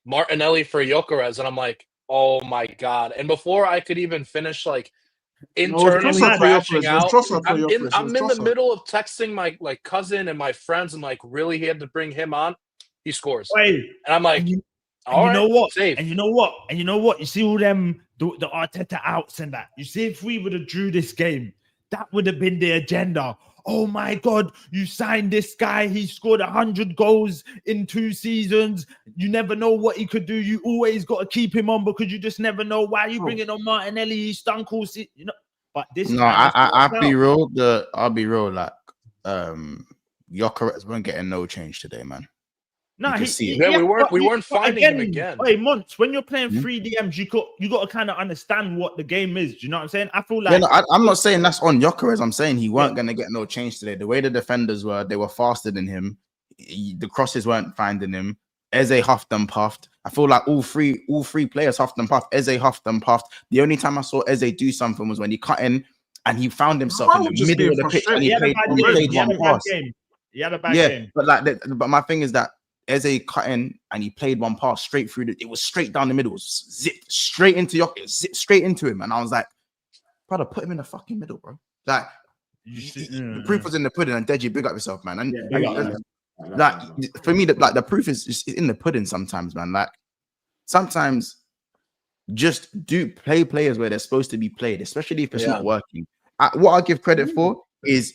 Martinelli for Gyökeres, and I'm like, oh my god! And before I could even finish like internally crashing out, I'm in the middle of texting my like cousin and my friends, and like, really, he had to bring him on. He scores, and I'm like, you know what? And you know what? You see all them the Arteta outs and that. You see, if we would have drew this game, that would have been the agenda. Oh my God, you signed this guy. He scored 100 goals in 2 seasons. You never know what he could do. You always got to keep him on because you just never know why you bringing on Martinelli. He stunk all season, you know. But this, no, I'll be real. I'll be real. Like, Gyökeres weren't getting no change today, man. No, we weren't finding him again. Hey, Monts, when you're playing 3 DMs, you got to kind of understand what the game is. Do you know what I'm saying? I feel like I'm not saying that's on Gyökeres. I'm saying he weren't going to get no change today. The way the defenders were, they were faster than him. The crosses weren't finding him. Eze huffed and puffed. I feel like all three players huffed and puffed. Eze huffed and puffed. The only time I saw Eze do something was when he cut in and he found himself in the middle of the pitch and he played one pass. He had a bad game. But my thing is that Eze cut in and he played one pass straight through. It was straight down the middle. It was zipped straight into zipped straight into him. And I was like, brother, put him in the fucking middle, bro. Like, the proof was in the pudding. And Deji, big up yourself, man. And like, for me, the proof is in the pudding sometimes, man. Like, sometimes just play players where they're supposed to be played, especially if it's not working. What I give credit for is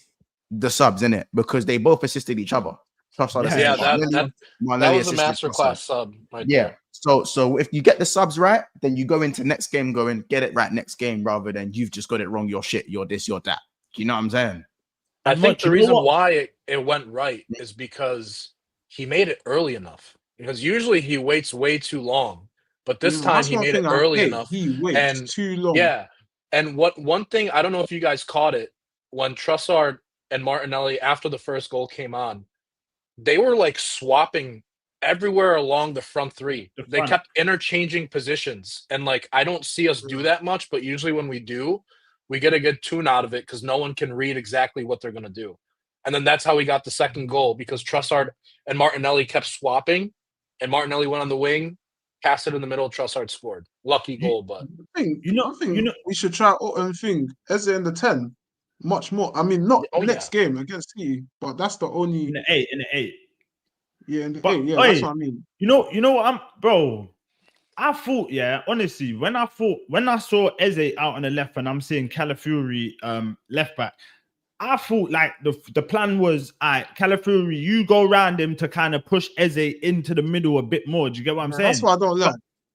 the subs, innit? Because they both assisted each other. That was a masterclass sub. There. So if you get the subs right, then you go into next game going, get it right next game, rather than you've just got it wrong. You're shit. You're this. You're that. You know what I'm saying? I think the reason why it went right is because he made it early enough. Because usually he waits way too long, but this time That's he one made it thing I early hate. enough. He waits And too long. yeah, and one thing I don't know if you guys caught it when Trossard and Martinelli after the first goal came on, they were like swapping everywhere along the front three. They kept interchanging positions, and like I don't see us do that much, but usually when we do, we get a good tune out of it because no one can read exactly what they're gonna do. And then that's how we got the second goal because Trossard and Martinelli kept swapping, and Martinelli went on the wing, passed it in the middle, Trossard scored. Lucky goal, but I think we should try Eze in the 10 much more. I mean, not next game against City, but that's the only in the 8. Yeah, in the but, 8. Yeah, that's what I mean. You know what bro. I thought, honestly, when I saw Eze out on the left and I'm seeing Calafiori left back, I thought like the plan was, Calafiori, you go around him to kind of push Eze into the middle a bit more. Do you get what I'm saying? That's what I don't like.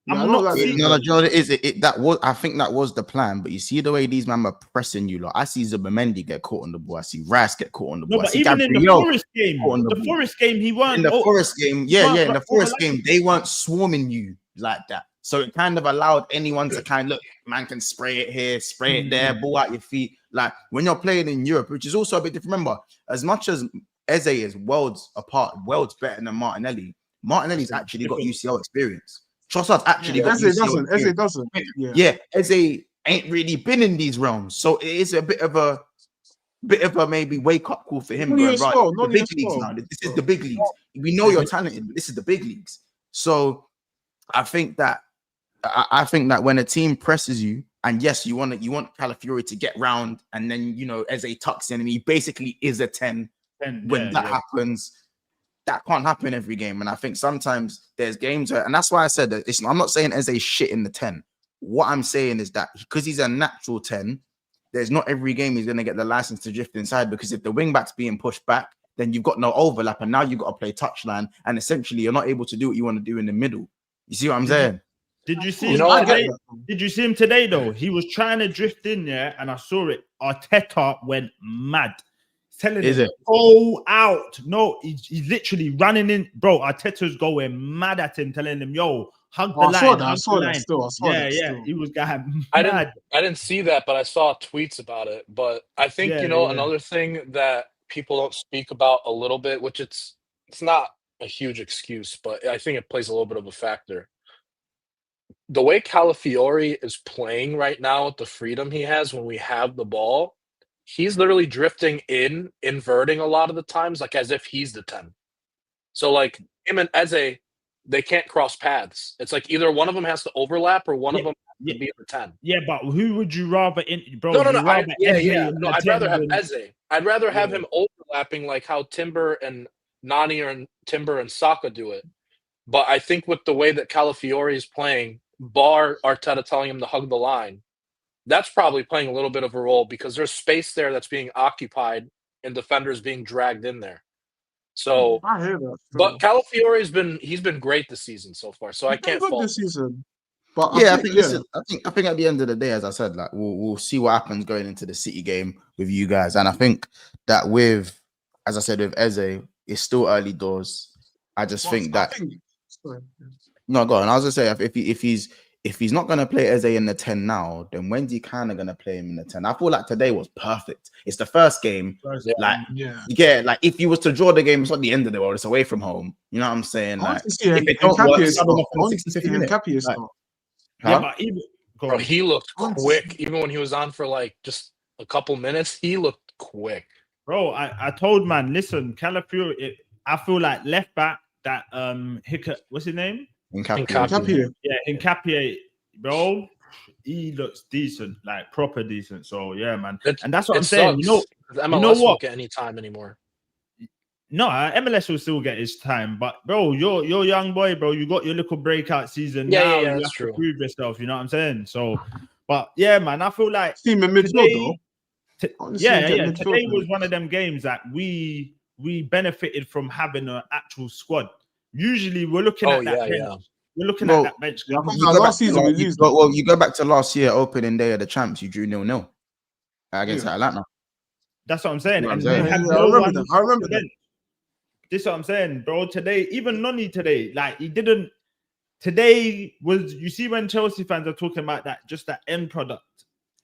I don't like it. No, you know what it is? I think that was the plan, but you see the way these men are pressing you. Like I see Zubimendi get caught on the ball. I see Rice get caught on the ball. No, but even in the Forest game, he weren't. In the Forest game, in the Forest game, they weren't swarming you like that. So it kind of allowed anyone to look, man can spray it here, spray it there, ball out your feet. Like when you're playing in Europe, which is also a bit different. Remember, as much as Eze is worlds apart, worlds better than Martinelli, Martinelli's actually got UCL experience. Trossard's actually got UCL experience. Eze doesn't. Yeah, Eze ain't really been in these realms. So it is a bit of a maybe wake up call for him. Going, right, the big leagues now. This is the big leagues. We know you're talented, but this is the big leagues. So I think that when a team presses you, and yes, you want Calafiori to get round, and then Eze tucks in, and he basically is a 10. When that happens, that can't happen every game. And I think sometimes there's games where, and that's why I said that I'm not saying Eze shit in the 10. What I'm saying is that because he's a natural 10, there's not every game he's going to get the license to drift inside, because if the wing back's being pushed back, then you've got no overlap, and now you've got to play touchline, and essentially you're not able to do what you want to do in the middle. You see what I'm saying? Did you see him today? Did you see him today though? He was trying to drift in there, and I saw it. Arteta went mad. Telling him, go out. No, he's literally running in. Bro, Arteta's going mad at him, telling him, yo, hug the line. I saw that still. He was going mad. I didn't see that, but I saw tweets about it. But I think, another thing that people don't speak about a little bit, which it's not a huge excuse, but I think it plays a little bit of a factor. The way Calafiori is playing right now with the freedom he has when we have the ball, he's literally drifting in, inverting a lot of the times, like as if he's the 10. So like him and Eze, they can't cross paths. It's like either one of them has to overlap or one of them has to be at the 10. Yeah, but who would you rather bro? No. I'd rather have Eze. I'd rather have him overlapping like how Timber and Nani and Timber and Saka do it. But I think with the way that Calafiori is playing, bar Arteta telling him to hug the line, that's probably playing a little bit of a role because there's space there that's being occupied and defenders being dragged in there. So I hear that. But Calafiori's been great this season so far. So I can't fault this season. But I think at the end of the day, as I said, like we'll see what happens going into the City game with you guys. And I think that with Eze, it's still early doors. I just think that no, go on. I was gonna say if he's not gonna play Eze in the 10 now, then when's he kind of gonna play him in the 10? I feel like today was perfect. It's the first game. Like if you was to draw the game, it's not the end of the world. It's away from home. You know what I'm saying? Like if it don't work, he looked quick. Even when he was on for like just a couple minutes, he looked quick. Bro, I told man, listen, Calafiori. I feel like left back that what's his name? Nkapie. Yeah, Nkapie, bro. He looks decent, like proper decent. So yeah, man. And that's what I'm saying. MLS won't get any time anymore. No, MLS will still get his time, but bro, you're young boy, bro. You got your little breakout season. Yeah, you that's have true. to prove yourself. You know what I'm saying? So, but yeah, man, I feel like team in midfield though. Today was one of them games that we benefited from having an actual squad. Usually, we're looking at that bench. Yeah. We're looking at that bench. Last season we lose. You go back to last year, opening day of the champs. You drew 0-0 against Atlanta. That's what I'm saying. And I remember that. I remember that. This is what I'm saying, bro. Today, even Noni today, like he didn't. Today was, you see, when Chelsea fans are talking about that, just that end product.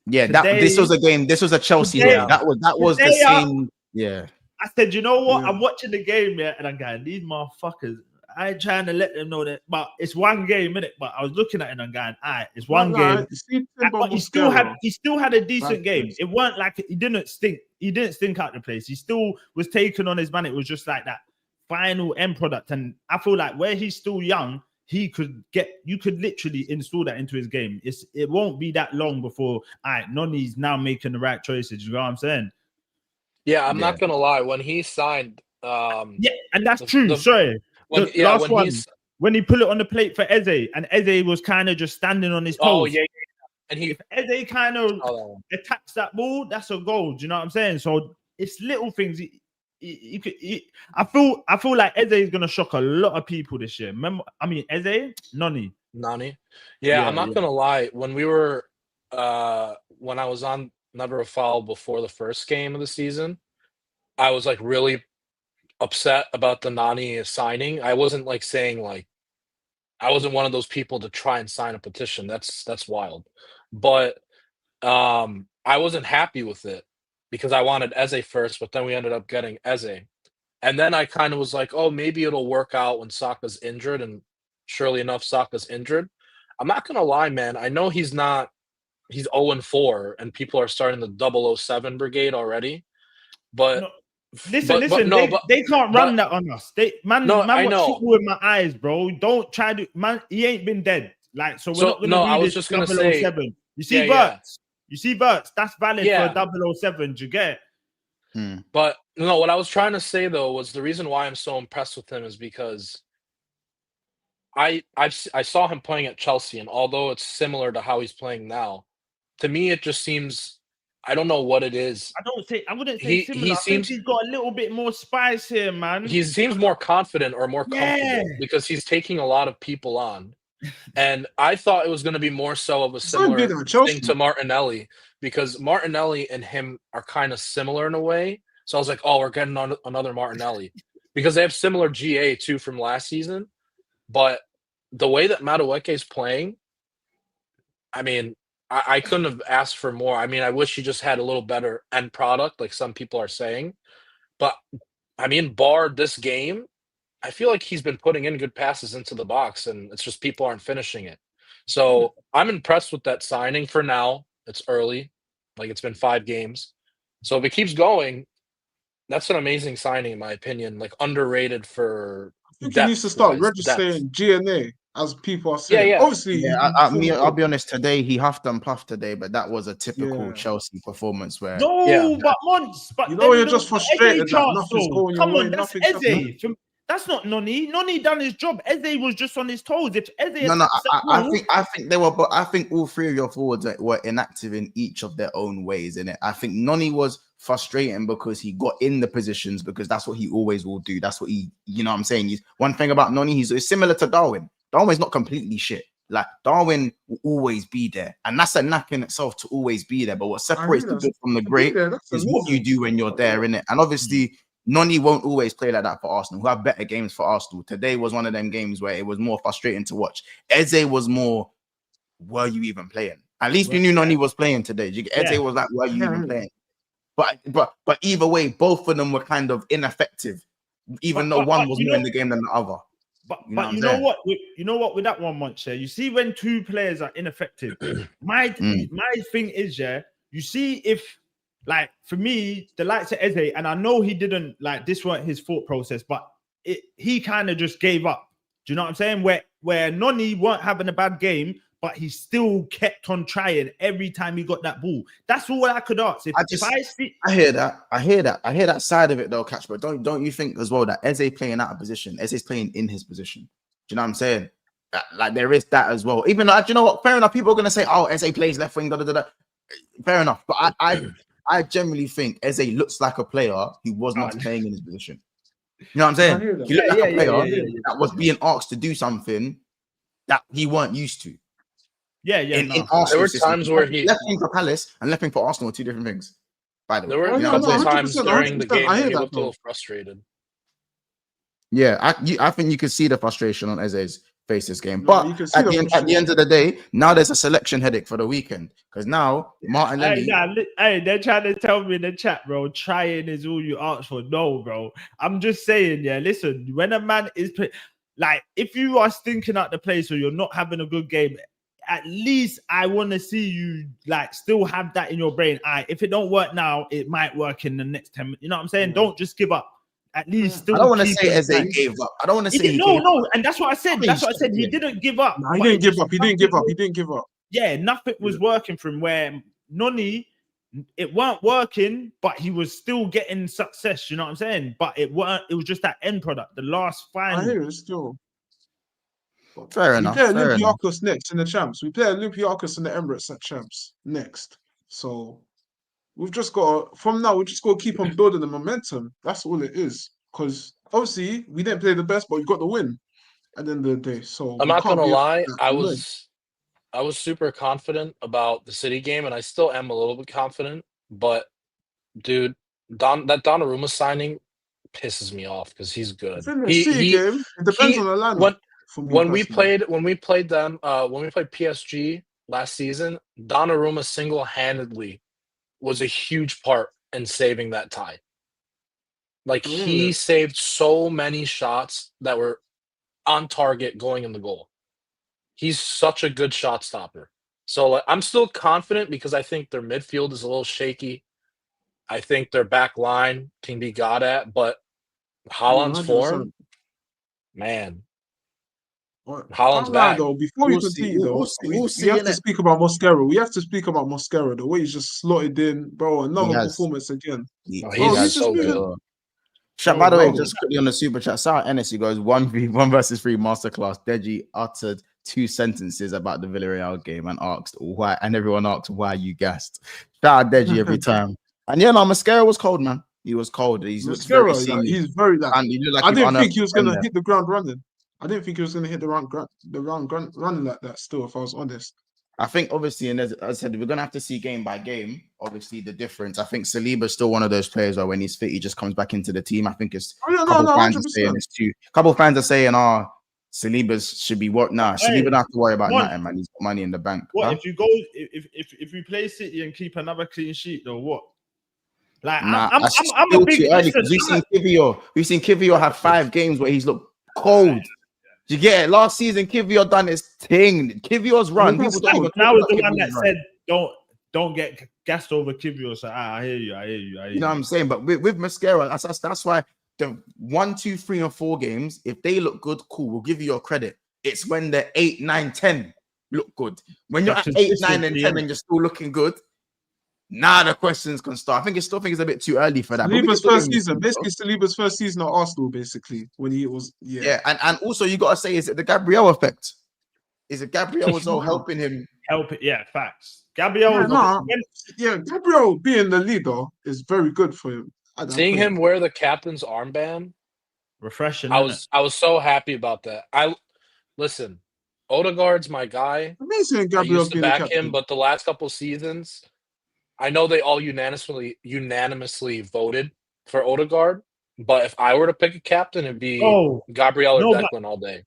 Yeah, today, this was a game. This was a Chelsea game. That was the same. Yeah. I said, you know what? I'm watching the game, and I'm going, these motherfuckers. I ain't trying to let them know that, but it's one game, innit? But I was looking at it and I'm going, all right, it's one game. But he still had a decent game. It weren't like he didn't stink. He didn't stink out the place. He still was taking on his man. It was just like that final end product. And I feel like where he's still young, you could literally install that into his game. It won't be that long before Noni's now making the right choices. You know what I'm saying? Yeah, I'm not gonna lie. When he signed, and that's true. Sorry, when he put it on the plate for Eze, and Eze was kind of just standing on his toes. Oh yeah. And if Eze kind of attacks that ball, that's a goal. Do you know what I'm saying? So it's little things. I feel like Eze is gonna shock a lot of people this year. Remember, Eze, Noni. Yeah, I'm not gonna lie. When we were, when I was on Never a Foul before the first game of the season, I was like really upset about the Nani signing. I wasn't like saying like I wasn't one of those people to try and sign a petition. That's wild. But I wasn't happy with it because I wanted Eze first, but then we ended up getting Eze. And then I kind of was like, oh, maybe it'll work out when Saka's injured, and surely enough, Saka's injured. I'm not gonna lie, man. I know he's 0-4 and people are starting the 007 brigade already. But listen, they can't run that on us. Man watch football with my eyes, bro. Don't try to, man. He ain't been dead. Like, so we're not gonna do I was this just gonna 007. say, you see Verts? You see Verts? That's valid for 007. Do you get it? But no, what I was trying to say though was the reason why I'm so impressed with him is because I saw him playing at Chelsea, and although it's similar to how he's playing now, to me it just seems, I don't know what it is. I wouldn't say similar. I think he's got a little bit more spice here, man. He seems more confident or more comfortable because he's taking a lot of people on. And I thought it was going to be more so of a similar thing to Martinelli, because Martinelli and him are kind of similar in a way. So I was like, oh, we're getting on another Martinelli because they have similar GA too from last season. But the way that Madueke is playing, I mean, I couldn't have asked for more. I mean, I wish he just had a little better end product, like some people are saying. But, I mean, bar this game, I feel like he's been putting in good passes into the box, and it's just people aren't finishing it. So I'm impressed with that signing for now. It's early. Like, it's been 5 games. So if it keeps going, that's an amazing signing, in my opinion. Like, underrated for I think he needs to start registering GNA. As people are saying, obviously, I'll be honest. Today he huffed and puffed today, but that was a typical Chelsea performance. Where but you know, you're just frustrated that nothing's going your way. That's Eze. That's not Noni. Noni done his job. Eze was just on his toes. If Eze, I think they were, but I think all 3 of your forwards were inactive in each of their own ways. In it, I think Noni was frustrating because he got in the positions because that's what he always will do. That's what he, you know what I'm saying. One thing about Noni, he's similar to Darwin. Darwin's not completely shit. Like, Darwin will always be there. And that's a knack in itself to always be there. But what separates the good from the great is what you do when you're there, innit? And obviously, Noni won't always play like that for Arsenal, who have better games for Arsenal. Today was one of them games where it was more frustrating to watch. Eze was more, were you even playing? At least we knew Noni was playing today. Eze was like, were you even playing? But either way, both of them were kind of ineffective, even though one was more in the game than the other. But you know what? You know what? With that one, Monche, you see when 2 players are ineffective. My thing is, you see if, like, for me, the likes of Eze, and I know he didn't, like, this weren't his thought process, but he kind of just gave up. Do you know what I'm saying? Where Noni weren't having a bad game, but he still kept on trying every time he got that ball. That's all I could ask. I hear that side of it though, Catch. But don't you think as well that Eze playing out of position, Eze's playing in his position? Do you know what I'm saying? Like, there is that as well. Even though, you know what? Fair enough. People are gonna say, "Oh, Eze plays left wing." Fair enough. But I generally think Eze looks like a player who was not playing in his position. You know what I'm saying? He looked like a player that was being asked to do something that he weren't used to. In Arsenal, there were times where he left wing for Palace and left wing for Arsenal are 2 different things. By the way, There were a no, couple of 100%, times during the 100%. game I where hear he that looked a though. little frustrated. yeah, I think you could see the frustration on Eze's face this game. No, But you can see the at the end of the day, now there's a selection headache for the weekend because now Martinelli. Hey, they're trying to tell me in the chat, bro. Trying is all you ask for. No, bro. I'm just saying, yeah. Listen, when a man is like, if you are stinking out the place or you're not having a good game, at least I want to see you like still have that in your brain. If it don't work now, it might work in the next 10 minutes. You know what I'm saying? Don't just give up. At least still. I don't want to say Eze gave up. I don't want to say he no, gave no, up. and that's what I said. That's what I said. He didn't give up. No, he didn't give up. He didn't give up. He didn't give up. Yeah, nothing was working for him. Where Noni, it weren't working, but he was still getting success. You know what I'm saying? But it weren't. It was just that end product, the last final. I hear it still. Fair enough. We play Olympiacos next in the champs. We play Olympiacos in the Emirates at champs next. So we've just got from now. We just got to keep on building the momentum. That's all it is. Because obviously we didn't play the best, but we got the win at the end of the day. So I'm not gonna lie. I was super confident about the City game, and I still am a little bit confident. But dude, that Donnarumma signing pisses me off because he's good. Game, it depends on the lineup. When we played PSG last season, Donnarumma single-handedly was a huge part in saving that tie. Like he saved so many shots that were on target going in the goal. He's such a good shot stopper. So I'm still confident because I think their midfield is a little shaky. I think their back line can be got at, but Haaland's 100%. form, man. Haaland's back. Though, before we continue, we have to speak about Mosquera. We have to speak about Mosquera. The way he's just slotted in, bro. Another performance again. He's so good. By the way, just quickly on the super chat, Sarah Ennis, he goes 1v1 versus 3 masterclass. Deji uttered 2 sentences about the Villarreal game and asked why, and everyone asked why you gassed. Shout out Deji every time. And yeah, no, Mosquera was cold, man. He was cold. He's very he's very like, I didn't think he was gonna hit the ground running. I didn't think he was gonna hit the ground running like that. Still, if I was honest. I think obviously, and as I said, we're gonna have to see game by game. Obviously, the difference. I think Saliba's still one of those players where when he's fit, he just comes back into the team. I think it's couple fans are saying, Saliba's should be what? Nah, Saliba don't have to worry about nothing, man. He's got money in the bank. What if you go if we play City and keep another clean sheet though? What? Like I'm a big too early because we've seen Kivior have 5 games where he's looked cold. You get it? Last season, Kivior done his thing. Kivior's run. Now is the one that said don't get gassed over Kivior. So I hear you. You know what I'm saying? But with Mosquera, that's why the 1, 2, 3, and 4 games, if they look good, cool. We'll give you your credit. It's when the 8, 9, 10 look good. When you're at 8, 9, and 10 and you're still looking good, now the questions can start. I still think it's a bit too early for that. Saliba's first season, basically Saliba's first season at Arsenal, basically, when he was and also you gotta say, is it the Gabriel effect? Is it Gabriel was all helping him? Facts. Gabriel Gabriel being the leader is very good for him. Seeing him wear the captain's armband, refreshing. I was so happy about that. Listen, Odegaard's my guy. Amazing, Gabriel I used to back him, but the last couple seasons, I know they all unanimously voted for Odegaard, but if I were to pick a captain, it'd be Gabriel or Declan all day.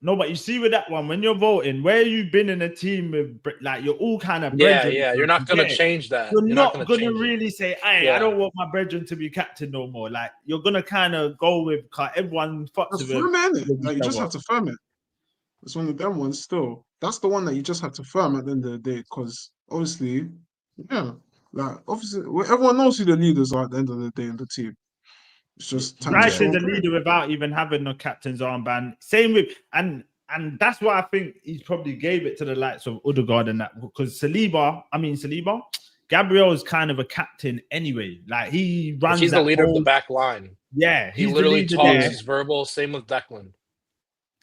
No, but you see with that one, when you're voting, where you've been in a team with, like, you're all kind of you're not going to change that. You're not going to really say, hey, I don't want my brethren to be captain no more. Like, you're going to kind of go with everyone fucks with it. Like, you just have to firm it. It's one of them ones still. That's the one that you just have to firm at the end of the day, because obviously, everyone knows who the leaders are at the end of the day in the team. It's just Rice is the leader without even having the captain's armband. Same with and that's why I think he probably gave it to the likes of Odegaard and that, because Gabriel is kind of a captain anyway. Like he runs. He's the leader of the back line. Yeah, he literally talks. He's verbal. Same with Declan.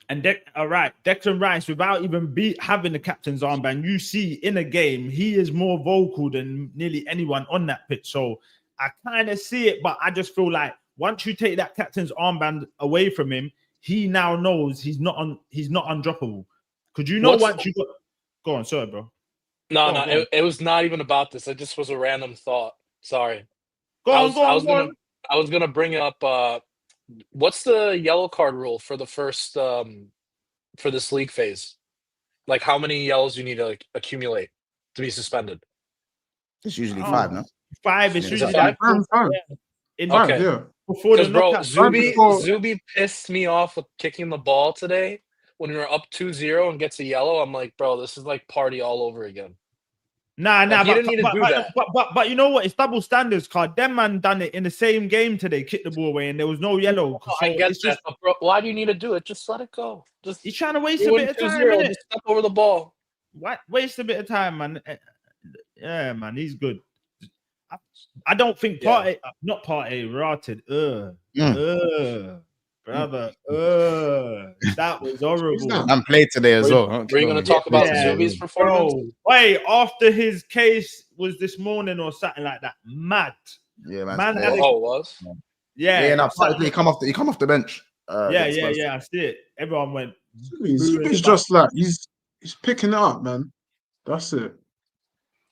And Declan Rice, without even having the captain's armband, you see in a game he is more vocal than nearly anyone on that pitch. So I kind of see it, but I just feel like once you take that captain's armband away from him, he now knows he's not undroppable. Because you know once you got go on, sorry, bro. No, it was not even about this. It just was a random thought. Sorry. I was gonna bring up what's the yellow card rule for the first for this league phase? Like how many yellows you need to like accumulate to be suspended? It's usually 5, no? 5 is Is usually it 5? 5. Okay. Yeah. Before the Because bro, knockout. Zuby pissed me off with kicking the ball today when we were up 2-0 and gets a yellow. I'm like, bro, this is like party all over again. Nah, Like, he didn't need to do that. But you know what? It's double standards, card. Them man done it in the same game today, kicked the ball away, and there was no yellow. Oh, I get that, but bro, why do you need to do it? Just let it go. Just he's trying to waste a bit of time, innit? Just step over the ball. What? Waste a bit of time, man. Yeah, man, he's good. I don't think not Partey, rotted. Brother, that was horrible. I'm played today as well. Are you going to talk about Zuby's performance? Wait, after his case was this morning or something like that. Mad. Yeah, man. It was. Yeah. No, he come off the bench. Yeah. I see it. Everyone went. It's just like he's picking it up, man. That's it.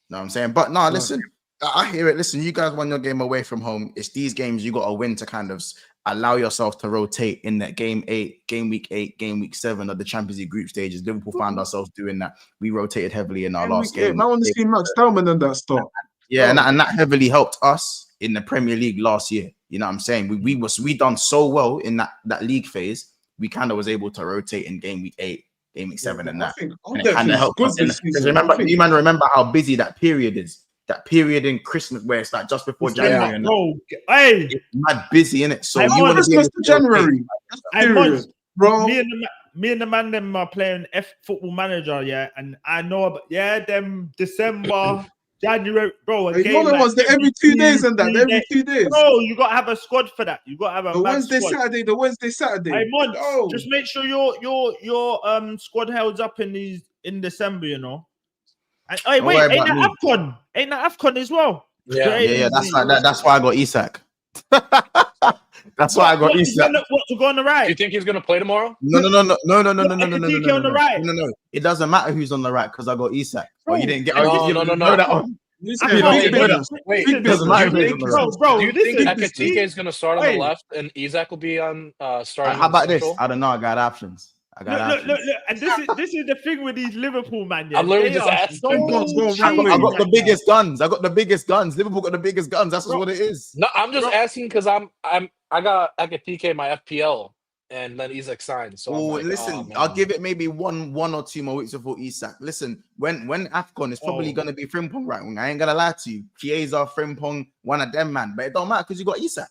No, I'm saying, but no, listen. I hear it. Listen, you guys won your game away from home. It's these games you got to win to kind of allow yourself to rotate in that game week 8, game week 7 of the Champions League group stages. Liverpool found ourselves doing that. We rotated heavily in our last game. I want to see Max Tellman in that start. Yeah, and that heavily helped us in the Premier League last year. You know what I'm saying? We done so well in that league phase. We kind of was able to rotate in game week 8, game week 7, and that. And it kind of helped us. Because remember how busy that period is. That period in Christmas where it's like just before January. And it's mad busy, innit? So you want to be able to January. Bro. Me and the man them are playing Football Manager, yeah, and I know about them December, January, bro. Every 2 days and that every 2 days. Bro, you gotta have a squad for that. You gotta have the Wednesday, Saturday. Hey, Mon, just make sure your squad holds up in December, you know. Hey, wait, ain't that AFCON? Ain't that AFCON as well? Yeah. That's why I got Isak. That's why I got Isak. What to go on the right? You think he's gonna play tomorrow? No. On the right. No. It doesn't matter who's on the right because I got Isak. But you didn't get. No. That one. Wait, it doesn't matter. Do you think Atheltic is gonna start on the left and Isak will be on starting? How about this? I don't know. I got options. Look, and this is the thing with these Liverpool man. Yeah, I'm literally just asking. I got the biggest guns. Liverpool got the biggest guns. That's what it is. No, I'm just asking because I got Atheltic my FPL and then Isak signed. So listen, I'll give it maybe one or 2 more weeks before Isak. Listen, when AFCON is probably gonna be Frimpong right wing. I ain't gonna lie to you. Chiesa, Frimpong, one of them man, but it don't matter because you got Isak.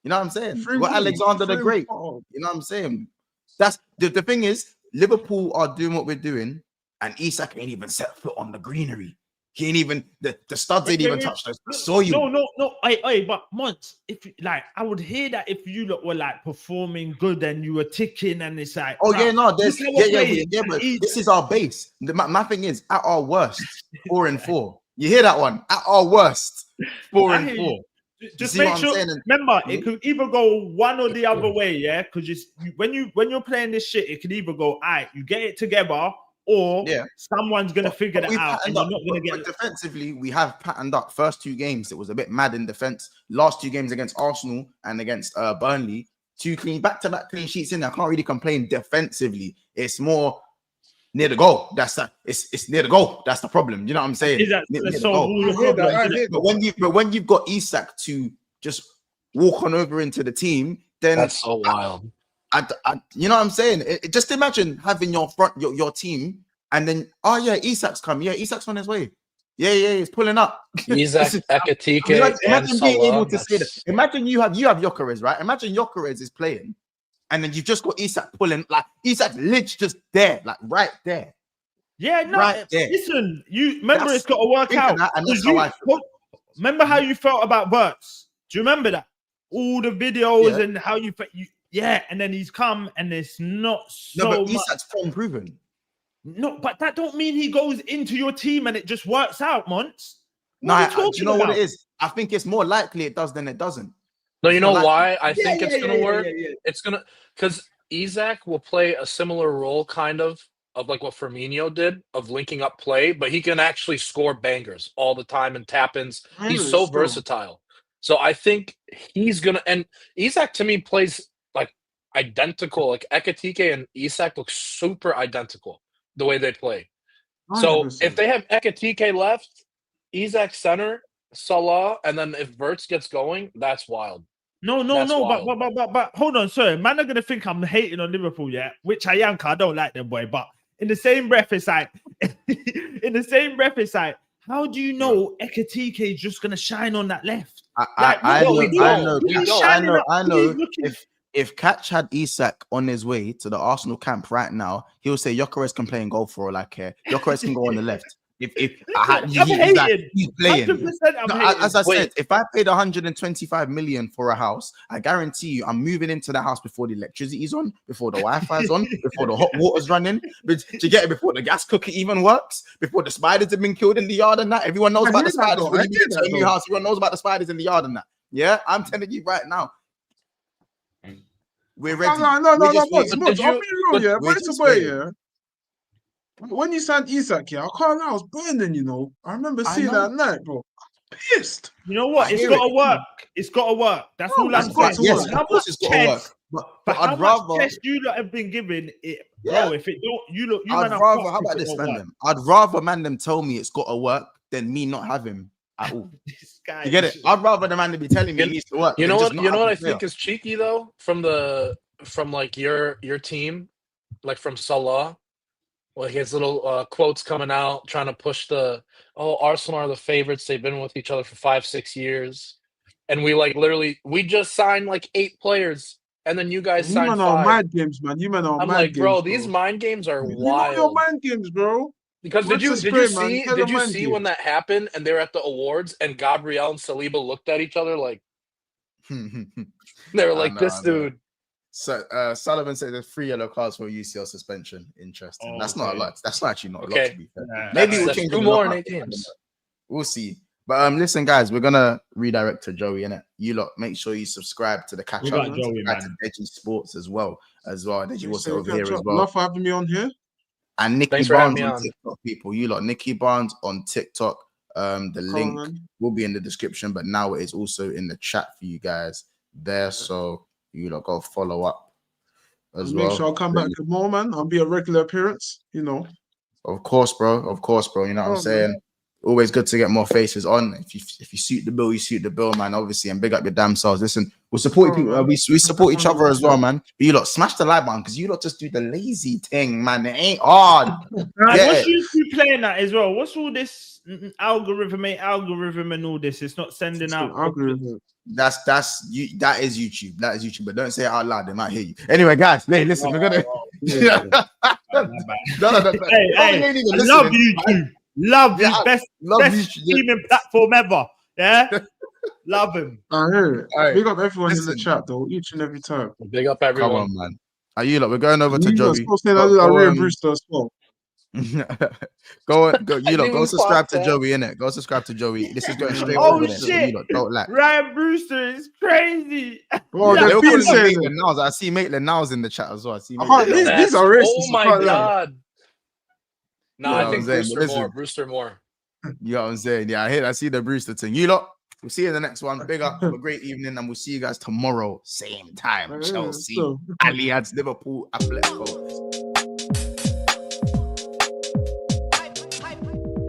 You know what I'm saying? You got Alexander the Great. You know what I'm saying? That's the thing is, Liverpool are doing what we're doing, and Isak ain't even set foot on the greenery. He ain't even the studs ain't even touched us. I saw you. No. But Mons, if I would hear that if you were like performing good and you were ticking, and it's like, but this is our base. My thing is, at our worst, 4-4. You hear that one? At our worst, 4-4. Just make sure. Remember, it could either go one or the other way, yeah. Because when you're playing this shit, it could either go, all right, you get it together, or someone's gonna figure that out, and you're not gonna get it. Defensively, we have patterned up. First 2 games, it was a bit mad in defense. Last 2 games against Arsenal and against Burnley, 2 back-to-back clean sheets in there. I can't really complain defensively. It's more near the goal. It's near the goal. That's the problem. You know what I'm saying? But when you've got Isak to just walk on over into the team, then that's so wild. You know what I'm saying? Just imagine having your team, and then Isak's come. Yeah, Isak's on his way. Yeah, he's pulling up. Isak, Atheltic, imagine being able to say that. Imagine you have Gyökeres, right? Imagine Gyökeres is playing. And then you've just got Isak pulling, like Isak's literally just there, like right there. Yeah, no, right there. Listen, you remember it's got to work out. And that's how I feel. Remember how you felt about Burks? Do you remember that? All the videos and how you felt. And then he's come and it's not so. No, but Isak's form proven. No, but that don't mean he goes into your team and it just works out, Mons. No, do you know what it is? I think it's more likely it does than it doesn't. No, you know why I think it's going to work? It's going to, because Isak will play a similar role kind of like what Firmino did of linking up play, but he can actually score bangers all the time and tap-ins. He's so versatile. So I think he's gonna. And Isak to me plays like identical. Like Ekitike and Isak look super identical the way they play. So 100%. if they have Ekitike left, Isak center, Salah, and then if Verts gets going, that's wild. No, but hold on, sir. Man are gonna think I'm hating on Liverpool, yeah, which I am. 'Cause I don't like them, boy. But in the same breath, it's like, how do you know Ekitike is just gonna shine on that left? I know. If Catch had Isak on his way to the Arsenal camp right now, he'll say Gyökeres can play in goal for all I care. Gyökeres can go on the left. He's playing. As I said, if I paid 125 million for a house, I guarantee you I'm moving into the house before the electricity's on, before the Wi-Fi's on, before the hot water's running, but to get it before the gas cooker even works, before the spiders have been killed in the yard and that. Everyone knows about the spiders. When you move into a new house, everyone knows about the spiders in the yard and that. Yeah, I'm telling you right now. We're ready. No. I'll be real, yeah. By the way, yeah. When you signed Isak, yeah, I can't lie, I was burning, you know. I remember seeing that night, bro. Pissed. You know what? It's got to work. It's got to work. That's all I'm saying. Yes, of course it's got to work. But I'd rather test you lot have been given it, bro. If it don't, you I'd rather. How about this, man? I'd rather them tell me it's got to work than me not have him at all. This guy, you get it? I'd rather the man to be telling me it needs to work. You know what? You know what I think is cheeky though, from like your team, like from Salah. Like his little quotes coming out, trying to push Arsenal are the favorites. They've been with each other for 5-6 years. And we just signed like 8 players. And then you guys signed 5. You man are mind games, man. I'm like, bro, these mind games are wild. You know your mind games, bro. Because did you see when that happened and they were at the awards and Gabriel and Saliba looked at each other like they were like, this dude. So Sullivan said there's 3 yellow cards for UCL suspension. Interesting. That's not a lot. That's not actually not a lot, to be fair. Maybe we'll change 2 more in 8 games. We'll see. But listen, guys, we're gonna redirect to Joey, innit? You lot make sure you subscribe to the catch up, subscribe to Deji Sports as well. Deji was over here as well. Love for having me on here. And Nikki Barnes on TikTok, people. You lot, Nikki Barnes on TikTok. The link will be in the description, but now it is also in the chat for you guys there. So you lot go follow up as well. Make sure I'll come back with more, man. I'll be a regular appearance, you know. Of course, bro. You know what I'm saying? Man. Always good to get more faces on. If you suit the bill, you suit the bill, man. Obviously, and big up your damn selves. Listen, we'll support people. We support each other as well, man. But you lot smash the like button because you lot just do the lazy thing, man. It ain't hard. What's you playing that as well? What's all this algorithm and all this? It's not sending out algorithm. That's you. That is YouTube. But don't say it out loud. They might hear you. Anyway, guys, hey, listen, we're gonna. Hey, I love YouTube. Love you, best streaming platform ever. Yeah, love him. I hear it. Right. Big up everyone in the chat, though, each and every time. Big up everyone. Come on, man. Are you lot? We're going over to Joey. Brewster as well. Go. Go subscribe to Joey, innit? Go subscribe to Joey. This is going straight over there. Shit! So don't lack. Ryan Brewster is crazy. Bro, they've been saying it. I see Maitland Niles in the chat as well. I see. These are racist. Oh my god. No, I think Brewster more. You know what I'm saying? Yeah, I see the Brewster thing. You lot, we'll see you in the next one. Big up, have a great evening, and we'll see you guys tomorrow, same time. Chelsea, Allianz, Liverpool, Atletico.